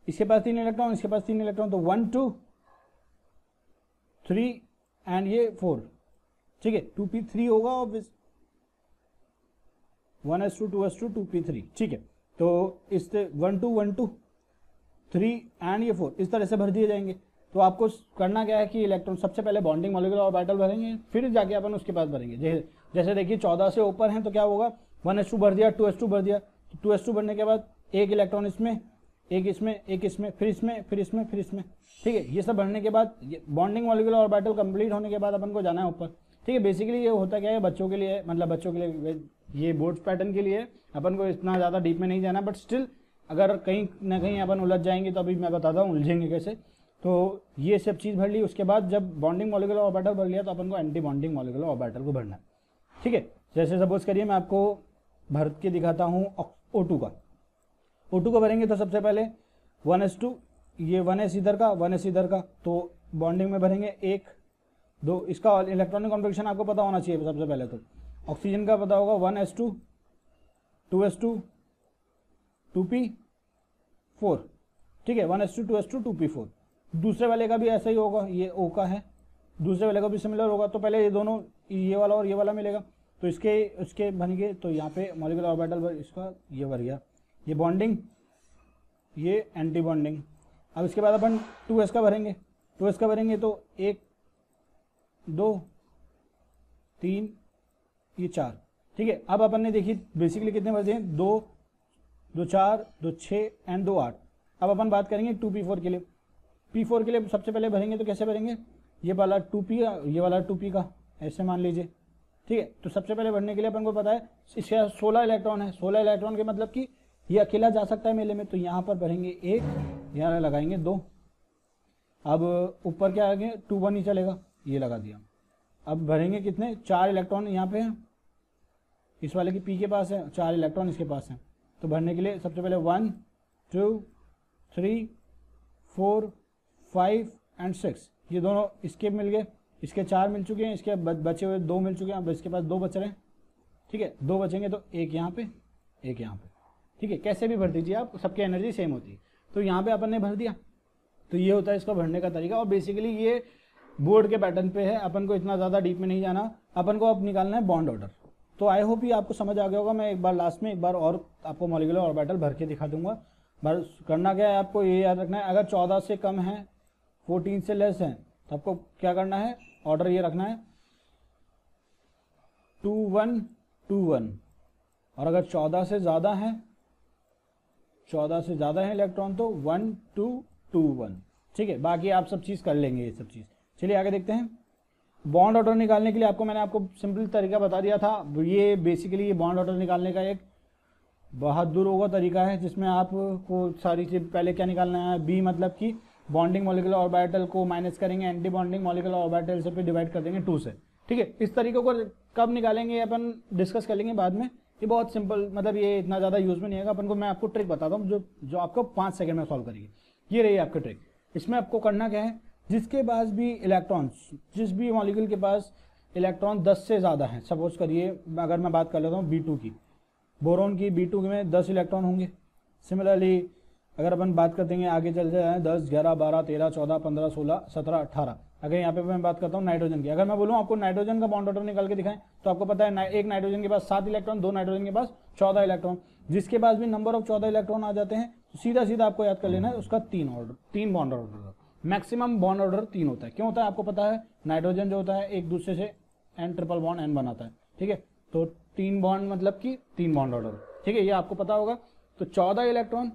इसके पास 3 इलेक्ट्रॉन, इसके पास 3 इलेक्ट्रॉन, तो 1 2 3 एंड ये 4, ठीक है, 2p3 होगा और 1s2 2s2 2p3, ठीक है। तो इससे 1 2 1 2 3 एंड ये 4 इस तरह से भर दिए जाएंगे। तो आपको करना क्या है कि इलेक्ट्रॉन सबसे पहले बॉन्डिंग मॉलिक्यूलर ऑर्बिटल भरेंगे, फिर जाके अपन उसके पास भरेंगे। जैसे देखिए 14 से ऊपर हैं तो क्या होगा, 1s2 भर दिया, 2s2 भर दिया, तो 2s2 भरने के बाद एक इलेक्ट्रॉन इसमें, एक इसमें, एक इसमें, फिर इसमें, फिर इसमें, फिर इसमें, ठीक है। ये सब भरने के बाद बॉन्डिंग मॉलिक्यूलर ऑर्बिटल कंप्लीट होने के बाद अपन को जाना है ऊपर, ठीक है। बेसिकली ये होता क्या है, बच्चों के लिए, मतलब बच्चों के लिए, ये बोर्ड्स पैटर्न के लिए अपन को इतना ज़्यादा डीप में नहीं जाना, बट स्टिल अगर कहीं ना कहीं अपन उलझ जाएंगे तो अभी मैं बताता हूँ उलझेंगे कैसे। तो ये सब चीज़ भर ली, उसके बाद जब बॉन्डिंग मॉलिक्यूलर ऑर्बिटल भर लिया तो अपन को एंटी बॉन्डिंग मॉलिक्यूलर ऑर्बिटल को भरना है, ठीक है। जैसे सपोज करिए मैं आपको भर के दिखाता हूँ O2 का। O2 को भरेंगे तो सबसे पहले 1s2, ये 1s इधर का 1s इधर का, तो बॉन्डिंग में भरेंगे 1 2, इसका इलेक्ट्रॉनिक कॉन्फिगरेशन आपको पता होना चाहिए सबसे पहले। तो ऑक्सीजन का पता होगा 1s2 2s2 2p4, ठीक है, 1s2 2s2 2p4। दूसरे वाले का भी ऐसा ही होगा, ये O का है, दूसरे वाले का भी सिमिलर होगा। तो पहले ये दोनों, ये वाला और ये वाला मिलेगा, तो इसके बनेंगे, तो यहाँ पे मॉलिक्यूलर ऑर्बिटल इसका ये भर गया, ये बॉन्डिंग, ये एंटी बॉन्डिंग। अब इसके बाद अपन 2s का भरेंगे, 2s का भरेंगे तो 1 2 3 ये 4, ठीक है। अब अपन ने देखी बेसिकली कितने भर दिए, 2 4 2 6 एंड 2 8। अब अपन बात करेंगे 2p4 के लिए। P4 के लिए सबसे पहले भरेंगे तो कैसे भरेंगे, ये वाला 2p ये वाला 2p का ऐसे मान लीजिए, ठीक है। तो सबसे पहले भरने के लिए अपन को पता है इसके 16 इलेक्ट्रॉन है, 16 इलेक्ट्रॉन के मतलब कि ये अकेला जा सकता है मेले में, तो यहाँ पर भरेंगे 1, यहाँ लगाएंगे 2। अब ऊपर क्या आगे 2 1 ही चलेगा, ये लगा दिया। अब भरेंगे कितने, 4 इलेक्ट्रॉन यहाँ पे हैं, इस वाले की P के पास है, 4 इलेक्ट्रॉन इसके पास हैं। तो भरने के लिए सबसे पहले 1 2 3 4 5 एंड 6, ये दोनों इसके मिल गए, इसके 4 मिल चुके हैं, इसके बचे हुए 2 मिल चुके हैं। अब इसके पास 2 बच रहे हैं, ठीक है, 2 बचेंगे तो एक यहाँ पे एक यहाँ पे, ठीक है। कैसे भी भर दीजिए आप, सबकी एनर्जी सेम होती है। तो यहाँ पे अपन ने भर दिया, तो ये होता है इसका भरने का तरीका। और बेसिकली ये बोर्ड के पैटर्न पे है, अपन को इतना ज़्यादा डीप में नहीं जाना, अपन को अब निकालना है बॉन्ड ऑर्डर। तो आई होप ये आपको समझ आ गया होगा। मैं एक बार लास्ट में एक बार और आपको मॉलिक्यूलर ऑर्बिटल भर के दिखा दूंगा। बस करना क्या है, आपको ये याद रखना है, अगर 14 से कम है 14 से लेस है तो आपको क्या करना है, ऑर्डर ये रखना है 2 1 2 1। और अगर 14 से ज़्यादा है, 14 से ज़्यादा है इलेक्ट्रॉन तो 1 2 2 1, ठीक है। बाकी आप सब चीज़ कर लेंगे, ये सब चीज़। चलिए आगे देखते हैं। बॉन्ड ऑर्डर निकालने के लिए आपको मैंने आपको सिंपल तरीका बता दिया था। ये बेसिकली ये बॉन्ड ऑर्डर निकालने का एक बहादुर होगा तरीका है, जिसमें आपको सारी चीज़ पहले क्या निकालना है, बी मतलब कि बॉन्डिंग मॉलिक्यूलर ऑर्बिटल को माइनस करेंगे, एंटी बॉन्डिंग मॉलिक्यूलर ऑर्बिटल से फिर डिवाइड कर देंगे 2 से, ठीक है। इस तरीके को कब निकालेंगे अपन डिस्कस कर लेंगे बाद में। ये बहुत सिंपल, मतलब ये इतना ज़्यादा यूज में नहीं आएगा अपन को। मैं आपको ट्रिक बताता हूँ जो आपको 5 सेकंड में सॉल्व करेगी। ये रही आपकी ट्रिक। इसमें आपको करना क्या है, जिसके पास भी इलेक्ट्रॉन्स, जिस भी मॉलिक्यूल के पास इलेक्ट्रॉन 10 से ज़्यादा है, सपोज करिए अगर मैं बात कर लेता हूँ B2 की, बोरोन की B2 में 10 इलेक्ट्रॉन होंगे। सिमिलरली अगर अपन बात करते हैं आगे चल जाए 10 11 12 13 14 15 16 17 18, अगर यहाँ पे मैं बात करता हूँ नाइट्रोजन की, अगर मैं बोलूँ आपको नाइट्रोजन का बॉन्ड ऑर्डर निकाल के दिखाएं तो आपको पता है एक नाइट्रोजन के पास 7 इलेक्ट्रॉन, 2 नाइट्रोजन के पास 14 इलेक्ट्रॉन। जिसके पास भी नंबर ऑफ 14 इलेक्ट्रॉन आ जाते हैं तो सीधा सीधा आपको याद कर लेना है उसका 3 bond order. Maximum bond order 3 होता है। क्यों होता है आपको पता है, नाइट्रोजन जो होता है एक दूसरे से N ट्रिपल बॉन्ड N बनाता है, ठीक है। तो 3 बॉन्ड मतलब कि 3 बॉन्ड ऑर्डर, ठीक है, ये आपको पता होगा। तो 14 इलेक्ट्रॉन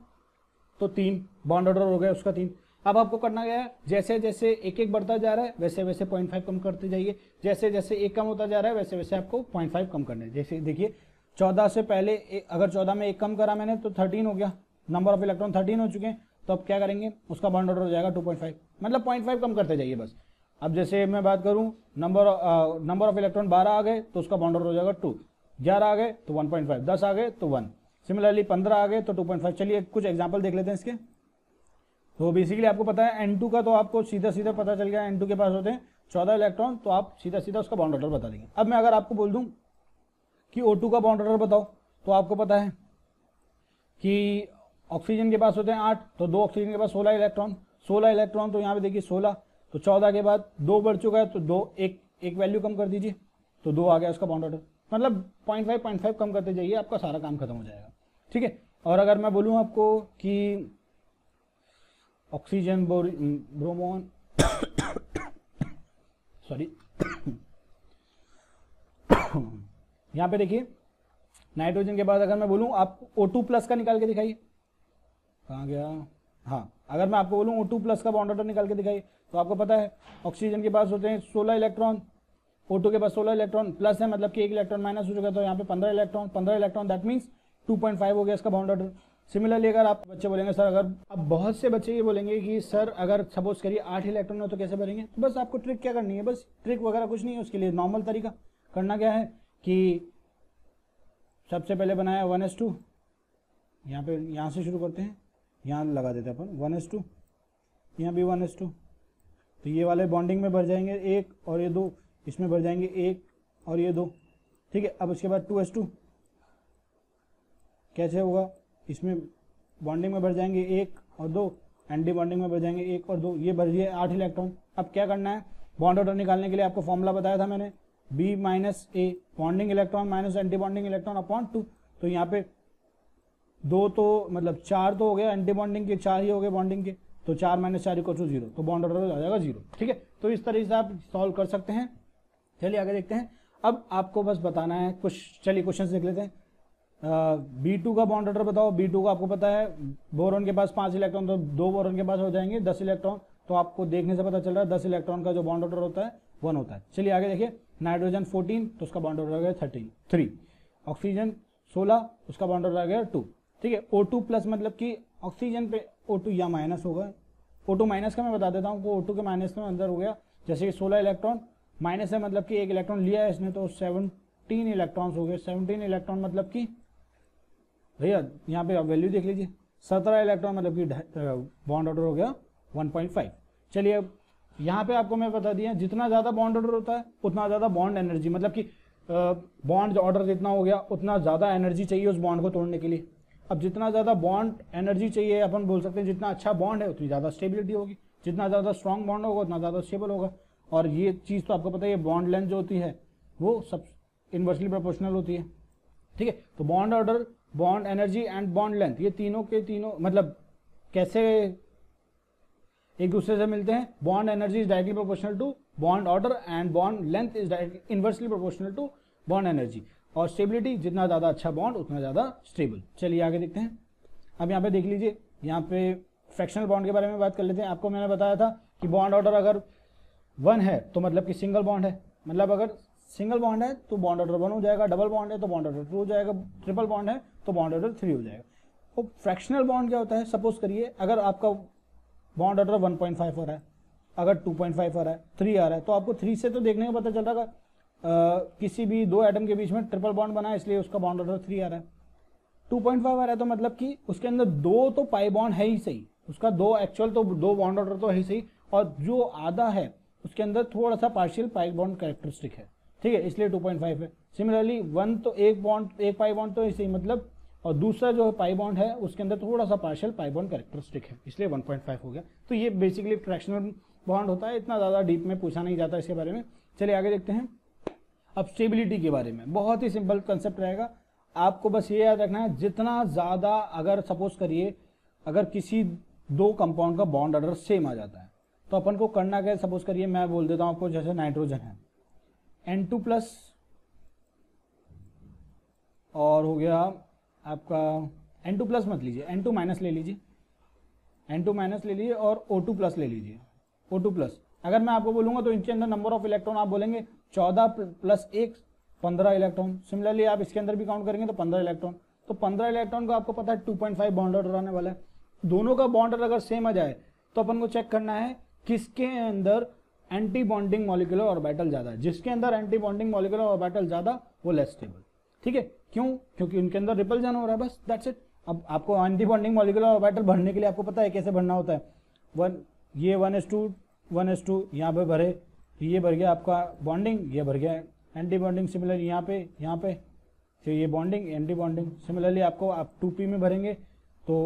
तो 3 बॉन्ड ऑर्डर हो गया उसका 3। अब आपको करना क्या है, जैसे जैसे एक एक बढ़ता जा रहा है वैसे वैसे 0.5 कम करते जाइए, जैसे जैसे एक कम होता जा रहा है वैसे वैसे आपको 0.5 कम करना है। जैसे देखिए 14 से पहले अगर 14 में एक कम करा मैंने तो 13 हो गया, नंबर ऑफ इलेक्ट्रॉन 13 हो चुके हैं। तो अब क्या करेंगे, उसका बॉन्ड ऑर्डर हो जाएगा 2.5, मतलब 0.5 कम करते जाइए बस। अब जैसे मैं बात करूं नंबर ऑफ इलेक्ट्रॉन 12 आ गए तो उसका बॉन्ड ऑर्डर हो जाएगा 2, 11 आ गए तो 1.5, 10 आ गए तो 1, सिमिलरली 15 आ गए तो 2.5। चलिए कुछ एग्जांपल देख लेते हैं इसके। तो बेसिकली आपको पता है N2 का, तो आपको सीधा सीधा पता चल गया N2 के पास होते हैं 14 इलेक्ट्रॉन, तो आप सीधा सीधा उसका बॉन्ड ऑर्डर बता देंगे। अब मैं अगर आपको बोल दूं कि O2 का बॉन्ड ऑर्डर बताओ, तो आपको पता है कि ऑक्सीजन के पास होते हैं 8, तो 2 ऑक्सीजन के पास 16 इलेक्ट्रॉन, 16 इलेक्ट्रॉन तो यहाँ पे देखिए 16, तो 14 के बाद 2 बढ़ चुका है तो 2 एक वैल्यू कम कर दीजिए तो 2 आ गया उसका बॉन्ड ऑर्डर। मतलब 0.5 कम करते जाइए, आपका सारा काम खत्म हो जाएगा, ठीक है। और अगर मैं बोलूँ आपको कि ऑक्सीजन ब्रोमोन सॉरी यहाँ पे देखिए नाइट्रोजन के बाद अगर मैं बोलूँ आप O2 प्लस का निकाल के दिखाइए, कहाँ गया, हाँ, अगर मैं आपको बोलूँ O2 प्लस का बॉन्ड ऑर्डर निकाल के दिखाइए तो आपको पता है ऑक्सीजन के पास होते हैं 16 इलेक्ट्रॉन, O2 के पास 16 इलेक्ट्रॉन प्लस है, मतलब कि 1 इलेक्ट्रॉन माइनस हो चुका है, तो यहाँ पे 15 इलेक्ट्रॉन, दैट मीन्स 2.5 हो गया इसका बॉन्ड ऑर्डर। सिमिलरली अगर आप बच्चे बोलेंगे सर, अगर अब बहुत से बच्चे ये बोलेंगे कि सर अगर सपोज करिए 8 इलेक्ट्रॉन हो तो कैसे भरेंगे, तो बस आपको ट्रिक क्या करनी है, बस ट्रिक वगैरह कुछ नहीं है, उसके लिए नॉर्मल तरीका करना क्या है कि सबसे पहले बनाया 1s2, यहाँ से शुरू करते हैं, यहाँ लगा देते हैं अपन 1s2, यहाँ भी 1s2, तो ये वाले बॉन्डिंग में भर जाएंगे 1 और ये 2, इसमें भर जाएंगे 1 और ये 2, ठीक है। अब उसके बाद 2s2 कैसे होगा, इसमें बॉन्डिंग में भर जाएंगे 1 और 2, एंटी बॉन्डिंग में भर जाएंगे 1 और 2, ये भर दिए 8 इलेक्ट्रॉन। अब क्या करना है, बॉन्ड ऑर्डर निकालने के लिए आपको फॉर्मूला बताया था मैंने, B minus A, bonding electron minus anti bonding electron upon 2, तो यहाँ पे 2 तो मतलब 4 तो हो गया, एंटी बॉन्डिंग के 4 ही हो गए बॉन्डिंग के, तो 4 माइनस 4 इक्वल टू 0, तो बॉन्ड ऑर्डर आ जाएगा 0, ठीक है। तो इस तरीके से आप सॉल्व कर सकते हैं। चलिए आगे देखते हैं। अब आपको बस बताना है कुछ, चलिए क्वेश्चन देख लेते हैं। B2 का बॉन्ड ऑर्डर बताओ। B2 का आपको पता है बोरोन के पास 5 इलेक्ट्रॉन, तो 2 बोरोन के पास हो जाएंगे 10 इलेक्ट्रॉन, तो आपको देखने से पता चल रहा है 10 इलेक्ट्रॉन का जो बॉन्ड ऑर्डर होता है 1 होता है। चलिए आगे देखिए, नाइट्रोजन 14 तो उसका बॉन्ड ऑर्डर आ गया 3, ऑक्सीजन 16 उसका बॉन्ड ऑर्डर आ गया 2। ठीक है, O2 प्लस मतलब कि ऑक्सीजन पे O2 या माइनस होगा, O2 माइनस का मैं बता देता हूँ, O2 के माइनस में अंदर हो गया, जैसे कि 16 इलेक्ट्रॉन माइनस है मतलब कि एक इलेक्ट्रॉन लिया है इसने तो 17 इलेक्ट्रॉन्स हो गए। 17 इलेक्ट्रॉन मतलब कि भैया यहाँ पे आप वैल्यू देख लीजिए, 17 इलेक्ट्रॉन मतलब कि बॉन्ड ऑर्डर हो गया 1.5। चलिए अब यहाँ पे आपको मैं बता दिया, जितना ज़्यादा बॉन्ड ऑर्डर होता है उतना ज़्यादा बॉन्ड एनर्जी, मतलब कि बॉन्ड ऑर्डर जितना हो गया उतना ज़्यादा एनर्जी चाहिए उस बॉन्ड को तोड़ने के लिए। अब जितना ज़्यादा बॉन्ड एनर्जी चाहिए, अपन बोल सकते हैं जितना अच्छा बॉन्ड है उतनी ज़्यादा स्टेबिलिटी होगी, जितना ज़्यादा स्ट्रॉन्ग बॉन्ड होगा उतना ज़्यादा स्टेबल होगा। और ये चीज़ तो आपको पता है, बॉन्ड लेंथ जो होती है वो सब इन्वर्सली प्रोपोर्शनल होती है। ठीक है, तो bond order, bond energy and bond length, ये तीनों के तीनों मतलब कैसे एक दूसरे से मिलते हैं। Bond energy is directly proportional to bond order and bond length is directly inversely proportional to bond energy. और स्टेबिलिटी, जितना ज़्यादा अच्छा बॉन्ड उतना ज़्यादा स्टेबल। चलिए आगे देखते हैं। अब यहाँ पे देख लीजिए, यहाँ पे फ्रैक्शनल बॉन्ड के बारे में बात कर लेते हैं। आपको मैंने बताया था कि बॉन्ड ऑर्डर अगर 1 है तो मतलब कि सिंगल बॉन्ड है, मतलब अगर सिंगल बॉन्ड है तो बॉन्ड ऑर्डर 1 हो जाएगा, डबल बॉन्ड है तो बॉन्ड ऑर्डर 2 हो जाएगा, ट्रिपल बॉन्ड है तो बॉन्ड ऑर्डर 3 हो जाएगा। तो फ्रैक्शनल बॉन्ड क्या होता है, सपोज करिए अगर आपका बॉन्ड ऑर्डर 1.5 आ रहा है, अगर 2.5 आ रहा है, 3 आ रहा है, तो आपको 3 से तो देखने का पता चल रहा है किसी भी दो एटम के बीच में ट्रिपल बॉन्ड बना है इसलिए उसका बॉन्ड ऑर्डर 3 आ रहा है। 2.5 आ रहा है तो मतलब कि उसके अंदर 2 तो पाई बॉन्ड है ही सही, उसका 2 एक्चुअल तो 2 बॉन्ड ऑर्डर तो है ही सही, और जो आधा है उसके अंदर थोड़ा सा पार्शियल पाई बॉन्ड कैरेक्टरिस्टिक है। ठीक है, इसलिए 2.5 है। सिमिलरली 1 तो एक पाई बॉन्ड तो ऐसे ही मतलब, और दूसरा जो पाई बॉन्ड है उसके अंदर थोड़ा सा पार्शियल पाई बॉन्ड कैरेक्टरिस्टिक है, इसलिए 1.5 हो गया। तो ये बेसिकली फ्रैक्शनल बॉन्ड होता है, इतना ज़्यादा डीप में पूछा नहीं जाता इसके बारे में। चलिए आगे देखते हैं। अब स्टेबिलिटी के बारे में बहुत ही सिंपल कंसेप्ट रहेगा, आपको बस ये याद रखना है, जितना ज़्यादा अगर सपोज करिए अगर किसी दो कंपाउंड का बॉन्ड ऑर्डर सेम आ जाता है तो अपन को करना क्या है। सपोज करिए मैं बोल देता हूँ आपको, जैसे नाइट्रोजन है N2 प्लस और हो गया आपका N2 प्लस मत लीजिए, N2 माइनस ले लीजिए, N2 माइनस ले लीजिए और O2 प्लस ले लीजिए, O2 प्लस। अगर मैं आपको बोलूँगा तो इनके अंदर नंबर ऑफ इलेक्ट्रॉन आप बोलेंगे 14 प्लस 1 15 इलेक्ट्रॉन। सिमिलरली आप इसके अंदर भी काउंट करेंगे तो 15 इलेक्ट्रॉन, तो 15 इलेक्ट्रॉन को आपको पता है 2.5 बॉन्ड ऑर्डर आने वाला है। दोनों का बॉन्ड ऑर्डर अगर सेम आ जाए तो अपन को चेक करना है किसके अंदर एंटी बॉन्डिंग मॉलिक्यूलर ऑर्बिटल ज़्यादा है। जिसके अंदर एंटी बॉन्डिंग मॉलिक्यूलर ऑर्बिटल ज़्यादा वो लेस स्टेबल। ठीक है, क्यों? क्योंकि उनके अंदर रिपल्जन हो रहा है, बस दैट्स इट। अब आपको एंटी बॉन्डिंग मॉलिक्यूलर ऑर्बिटल भरने के लिए आपको पता है कैसे भरना होता है। ये 1s2 यहाँ पे भरे, ये भर गया आपका बॉन्डिंग, ये भर गया एंटी बॉन्डिंग। सिमिलरली यहाँ पे तो ये बॉन्डिंग एंटी बॉन्डिंग। सिमिलरली आपको आप 2p में भरेंगे तो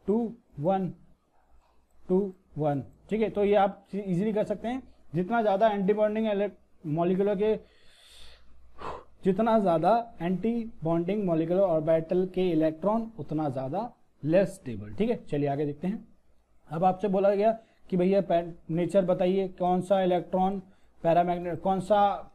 2 1 2 1। ठीक है, तो ये आप इजीली कर सकते हैं। जितना ज़्यादा एंटी बॉन्डिंग मॉलिक्यूलर के जितना ज़्यादा एंटी बॉन्डिंग मॉलिक्यूलर ऑर्बिटल के इलेक्ट्रॉन उतना ज़्यादा लेस स्टेबल। ठीक है, चलिए आगे देखते हैं। अब आपसे बोला गया कि भैया नेचर बताइए, कौन सा इलेक्ट्रॉन पैरामैग्नेट, कौन सा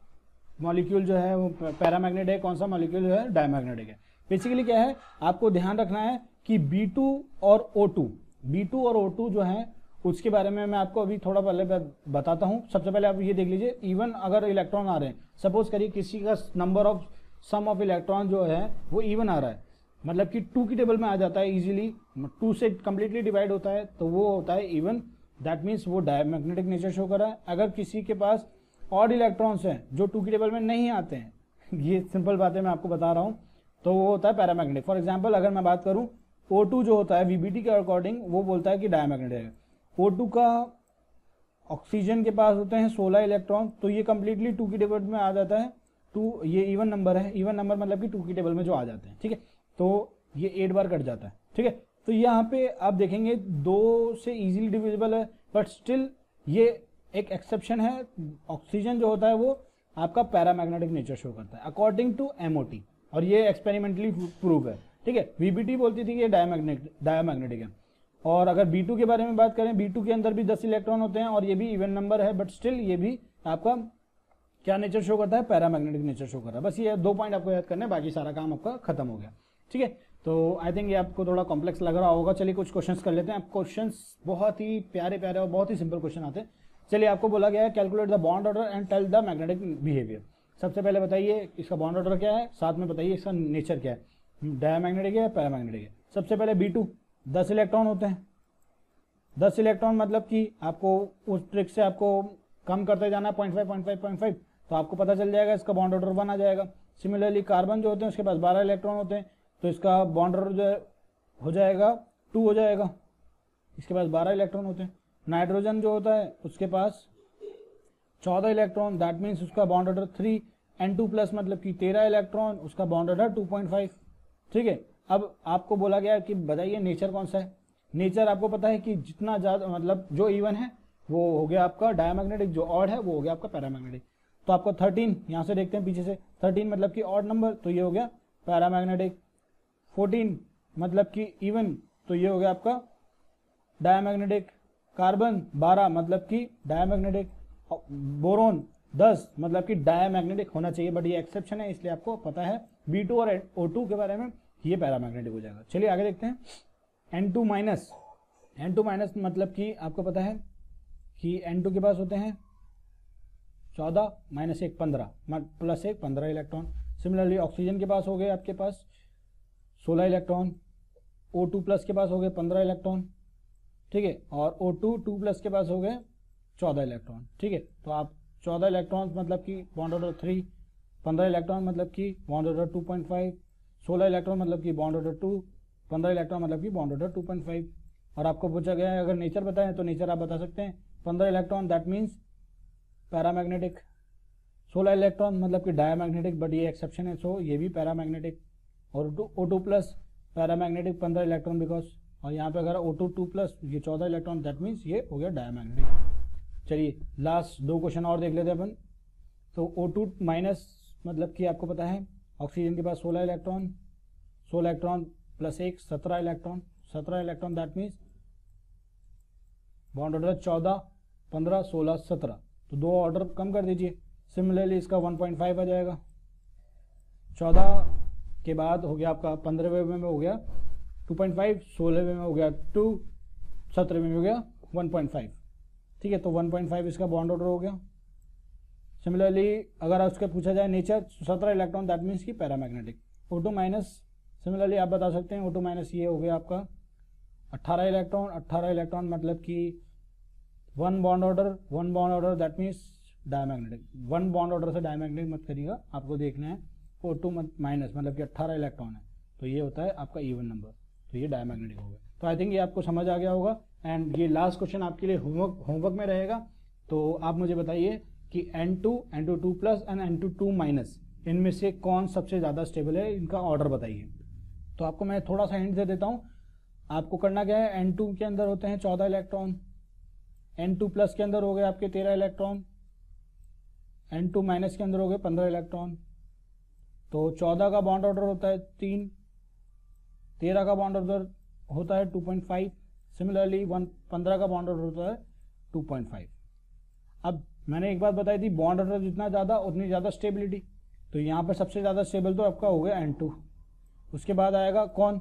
मॉलिक्यूल जो है वो पैरामैग्नेट है, कौन सा मॉलिक्यूल जो है डायमैग्नेटिक है। बेसिकली क्या है, आपको ध्यान रखना है कि B2 और O2 जो है उसके बारे में मैं आपको अभी थोड़ा पहले बताता हूँ। सबसे पहले आप ये देख लीजिए, इवन अगर इलेक्ट्रॉन आ रहे हैं, सपोज करिए किसी का number of sum of electron जो है वो इवन आ रहा है, मतलब कि 2 की टेबल में आ जाता है इजीली, 2 से कंप्लीटली डिवाइड होता है तो वो होता है इवन, दैट मीन्स वो डायमैग्नेटिक नेचर शो कर रहा है। अगर किसी के पास ऑड इलेक्ट्रॉन्स हैं जो 2 की टेबल में नहीं आते हैं, ये सिंपल बातें मैं आपको बता रहा हूँ, तो वो होता है पैरामैग्नेटिक। फॉर एग्जाम्पल अगर मैं बात करूँ, O2 जो होता है VBT के अकॉर्डिंग वो बोलता है कि डायमैग्नेटिक है। O2 का ऑक्सीजन के पास होते हैं 16 इलेक्ट्रॉन, तो ये कंप्लीटली 2 की टेबल में आ जाता है। 2 ये इवन नंबर है, इवन नंबर मतलब कि 2 की टेबल में जो आ जाते हैं। ठीक है, तो ये 8 बार कट जाता है। ठीक है, तो यहाँ पे आप देखेंगे 2 से इजीली डिविजिबल है, बट स्टिल ये एक एक्सेप्शन है। ऑक्सीजन जो होता है वो आपका पैरामैग्नेटिक नेचर शो करता है अकॉर्डिंग टू MOT, और ये एक्सपेरिमेंटली प्रूव है। ठीक है, VBT बोलती थी कि ये डायमैग्नेटिक है। और अगर B2 के बारे में बात करें, B2 के अंदर भी 10 इलेक्ट्रॉन होते हैं और ये भी इवन नंबर है, बट स्टिल ये भी आपका क्या नेचर शो करता है, पैरामैग्नेटिक नेचर शो कर रहा है। बस ये 2 पॉइंट आपको याद करने हैं, बाकी सारा काम आपका खत्म हो गया। ठीक है, तो आई थिंक ये आपको थोड़ा कॉम्प्लेक्स लग रहा होगा। चलिए कुछ क्वेश्चंस कर लेते हैं। आप क्वेश्चंस बहुत ही प्यारे प्यारे और बहुत ही सिंपल क्वेश्चन आते हैं। चलिए आपको बोला गया है calculate the bond order and tell the magnetic behaviour. सबसे पहले बताइए इसका बॉन्ड ऑर्डर क्या है, साथ में बताइए इसका नेचर क्या है, डायमैग्नेटिक है या पैरामैग्नेटिक है। सबसे पहले B2 10 इलेक्ट्रॉन होते हैं। 10 इलेक्ट्रॉन मतलब कि आपको उस ट्रिक से आपको कम करते जाना है 0.5 तो आपको पता चल जाएगा इसका बॉन्ड ऑर्डर 1 आ जाएगा। सिमिलरली कार्बन जो होते हैं उसके पास 12 इलेक्ट्रॉन होते हैं तो इसका बॉन्ड ऑर्डर जो हो जाएगा 2 हो जाएगा, इसके पास 12 इलेक्ट्रॉन होते हैं। नाइट्रोजन जो होता है उसके पास 14 इलेक्ट्रॉन, दैट मीन्स उसका बॉन्ड ऑर्डर 3। N2 प्लस मतलब कि 13 इलेक्ट्रॉन, उसका बॉन्ड ऑर्डर 2.5। ठीक है, अब आपको बोला गया कि बताइए नेचर कौन सा है। नेचर आपको पता है कि जितना ज़्यादा मतलब जो इवन है वो हो गया आपका डायमैग्नेटिक, जो ऑड है वो हो गया आपका पैरामैग्नेटिक। तो आपको 13 यहाँ से देखते हैं पीछे से, 13 मतलब कि ऑड नंबर तो ये हो गया पैरामैग्नेटिक। 14 मतलब कि इवन तो ये हो गया आपका डायमैग्नेटिक। कार्बन 12 मतलब कि डायमैग्नेटिक। बोरोन 10 मतलब कि डायमैग्नेटिक होना चाहिए, बट ये एक्सेप्शन है इसलिए आपको पता है B2 और O2 के बारे में, ये पैरामैग्नेटिक हो जाएगा। चलिए आगे देखते हैं। N2 माइनस मतलब कि आपको पता है कि N2 के पास होते हैं 14 minus 1 15 plus 1 15 electron. Similarly oxygen के पास हो गए आपके पास 16 इलेक्ट्रॉन, O2 प्लस के पास हो गए 15 इलेक्ट्रॉन। ठीक है, और O2 प्लस के पास हो गए 14 इलेक्ट्रॉन। ठीक है, तो आप 14 इलेक्ट्रॉन मतलब कि बॉन्ड ऑर्डर 3, 15 इलेक्ट्रॉन मतलब कि बॉन्ड ऑर्डर 2.5, 16 इलेक्ट्रॉन मतलब कि बॉन्ड ऑर्डर 2, 15 इलेक्ट्रॉन मतलब कि बॉन्ड ऑर्डर 2.5। और आपको पूछा गया है अगर नेचर बताएं तो नेचर आप बता सकते हैं 15 electron that means paramagnetic, 16 electron मतलब कि डायमैग्नेटिक, बट ये एक्सेप्शन है सो ये भी पैरामैग्नेटिक। और O2 plus paramagnetic 15 electron because, और यहाँ पे अगर O2 प्लस ये 14 इलेक्ट्रॉन दैट मीन्स ये हो गया डायमैग्नेटिक। चलिए लास्ट 2 क्वेश्चन और देख लेते हैं अपन। तो O2 माइनस मतलब कि आपको पता है ऑक्सीजन के पास 16 electron plus 1 17 electron that means bond order 14 15 16 17, तो 2 ऑर्डर कम कर दीजिए। सिमिलरली इसका 1.5 आ जाएगा। 14 के बाद हो गया आपका 15वें में हो गया 2.5, 16वें में हो गया 2, 17वें में हो गया 1.5। ठीक है, तो 1.5 इसका बॉन्ड ऑर्डर हो गया। सिमिलरली अगर उसका पूछा जाए नेचर 17 इलेक्ट्रॉन दैट मीन्स की पैरामैग्नेटिक। O2 माइनस सिमिलरली आप बता सकते हैं O2 माइनस ये हो गया आपका 18 इलेक्ट्रॉन मतलब कि 1 bond order that means diamagnetic. 1 bond order से डायमैग्नेटिक मत करिएगा, आपको देखना है O2 माइनस मतलब कि 18 इलेक्ट्रॉन है तो ये होता है आपका इवन नंबर, तो ये डायमैग्नेटिक हो गया। तो आई थिंक ये आपको समझ आ गया होगा। एंड ये लास्ट क्वेश्चन आपके लिए होमवर्क में रहेगा। तो आप मुझे बताइए कि N2 plus and N2 minus इनमें से कौन सबसे ज़्यादा स्टेबल है, इनका ऑर्डर बताइए। तो आपको मैं थोड़ा सा हिंट दे देता हूँ। आपको करना क्या है, N2 के अंदर होते हैं 14 इलेक्ट्रॉन, N2 प्लस के अंदर हो गए आपके 13 इलेक्ट्रॉन, N2 माइनस के अंदर हो गए 15 इलेक्ट्रॉन। तो 14 का बॉन्ड ऑर्डर होता है 3, 13 का बॉन्ड ऑर्डर होता है 2.5, सिमिलरली 15 का बॉन्ड ऑर्डर होता है 2.5। अब मैंने एक बात बताई थी, बॉन्ड ऑर्डर जितना ज़्यादा उतनी ज़्यादा स्टेबिलिटी। तो यहाँ पर सबसे ज़्यादा स्टेबल तो आपका हो गया N2। उसके बाद आएगा कौन,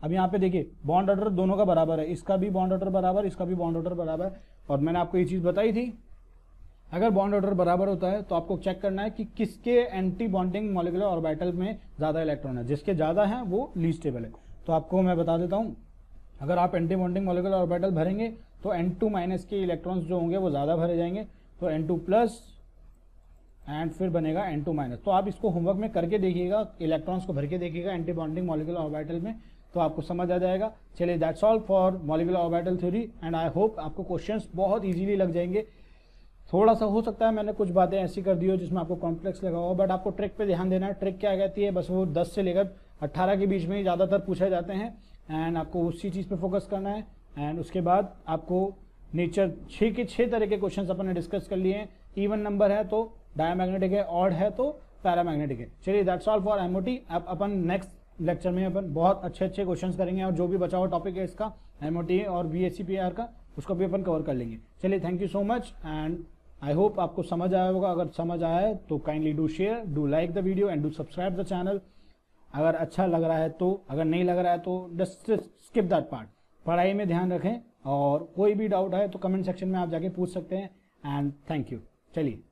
अब यहाँ पे देखिए बॉन्ड ऑर्डर दोनों का बराबर है, इसका भी बॉन्ड ऑर्डर बराबर, इसका भी बॉन्ड ऑर्डर बराबर। और मैंने आपको ये चीज़ बताई थी अगर बॉन्ड ऑर्डर बराबर होता है तो आपको चेक करना है कि किसके एंटी बॉन्डिंग मॉलिक्यूलर ऑर्बिटल में ज़्यादा इलेक्ट्रॉन है, जिसके ज़्यादा हैं वो लीस्ट स्टेबल है। तो आपको मैं बता देता हूँ, अगर आप एंटी बॉन्डिंग मॉलिक्यूलर ऑर्बिटल भरेंगे तो N2 माइनस के इलेक्ट्रॉन्स जो होंगे वो ज़्यादा भरे जाएंगे, तो N2 प्लस एंड फिर बनेगा N2 माइनस। तो आप इसको होमवर्क में करके देखिएगा, इलेक्ट्रॉन्स को भर के देखिएगा एंटी बॉन्डिंग मॉलिक्यूलर ऑर्बिटल में, तो आपको समझ आ जाएगा। चलिए that's all for molecular orbital theory and I hope आपको क्वेश्चंस बहुत इजीली लग जाएंगे। थोड़ा सा हो सकता है मैंने कुछ बातें ऐसी कर दी हो जिसमें आपको कॉम्प्लेक्स लगा हो, बट आपको ट्रिक पे ध्यान देना है। ट्रिक क्या कहती है, बस वो 10 से लेकर 18 के बीच में ही ज़्यादातर पूछे जाते हैं एंड आपको उसी चीज़ पे फोकस करना है। एंड उसके बाद आपको नेचर 6 के 6 तरह के क्वेश्चंस अपन ने डिस्कस कर लिए हैं। इवन नंबर है तो डायमैग्नेटिक है, ऑड है तो पैरामैग्नेटिक है। चलिए दैट्स ऑल फॉर एमओटी। अब अपन नेक्स्ट लेक्चर में अपन बहुत अच्छे क्वेश्चंस करेंगे और जो भी बचा हुआ टॉपिक है इसका एमओटी और BSc-PR का, उसको भी अपन कवर कर लेंगे। चलिए thank you so much and I hope आपको समझ आया होगा। अगर समझ आया है तो kindly do share, do like the video and do subscribe the channel. अगर अच्छा लग रहा है तो, अगर नहीं लग रहा है तो जस्ट स्किप दैट पार्ट। पढ़ाई में ध्यान रखें और कोई भी डाउट है तो कमेंट सेक्शन में आप जाके पूछ सकते हैं। And thank you. चलिए।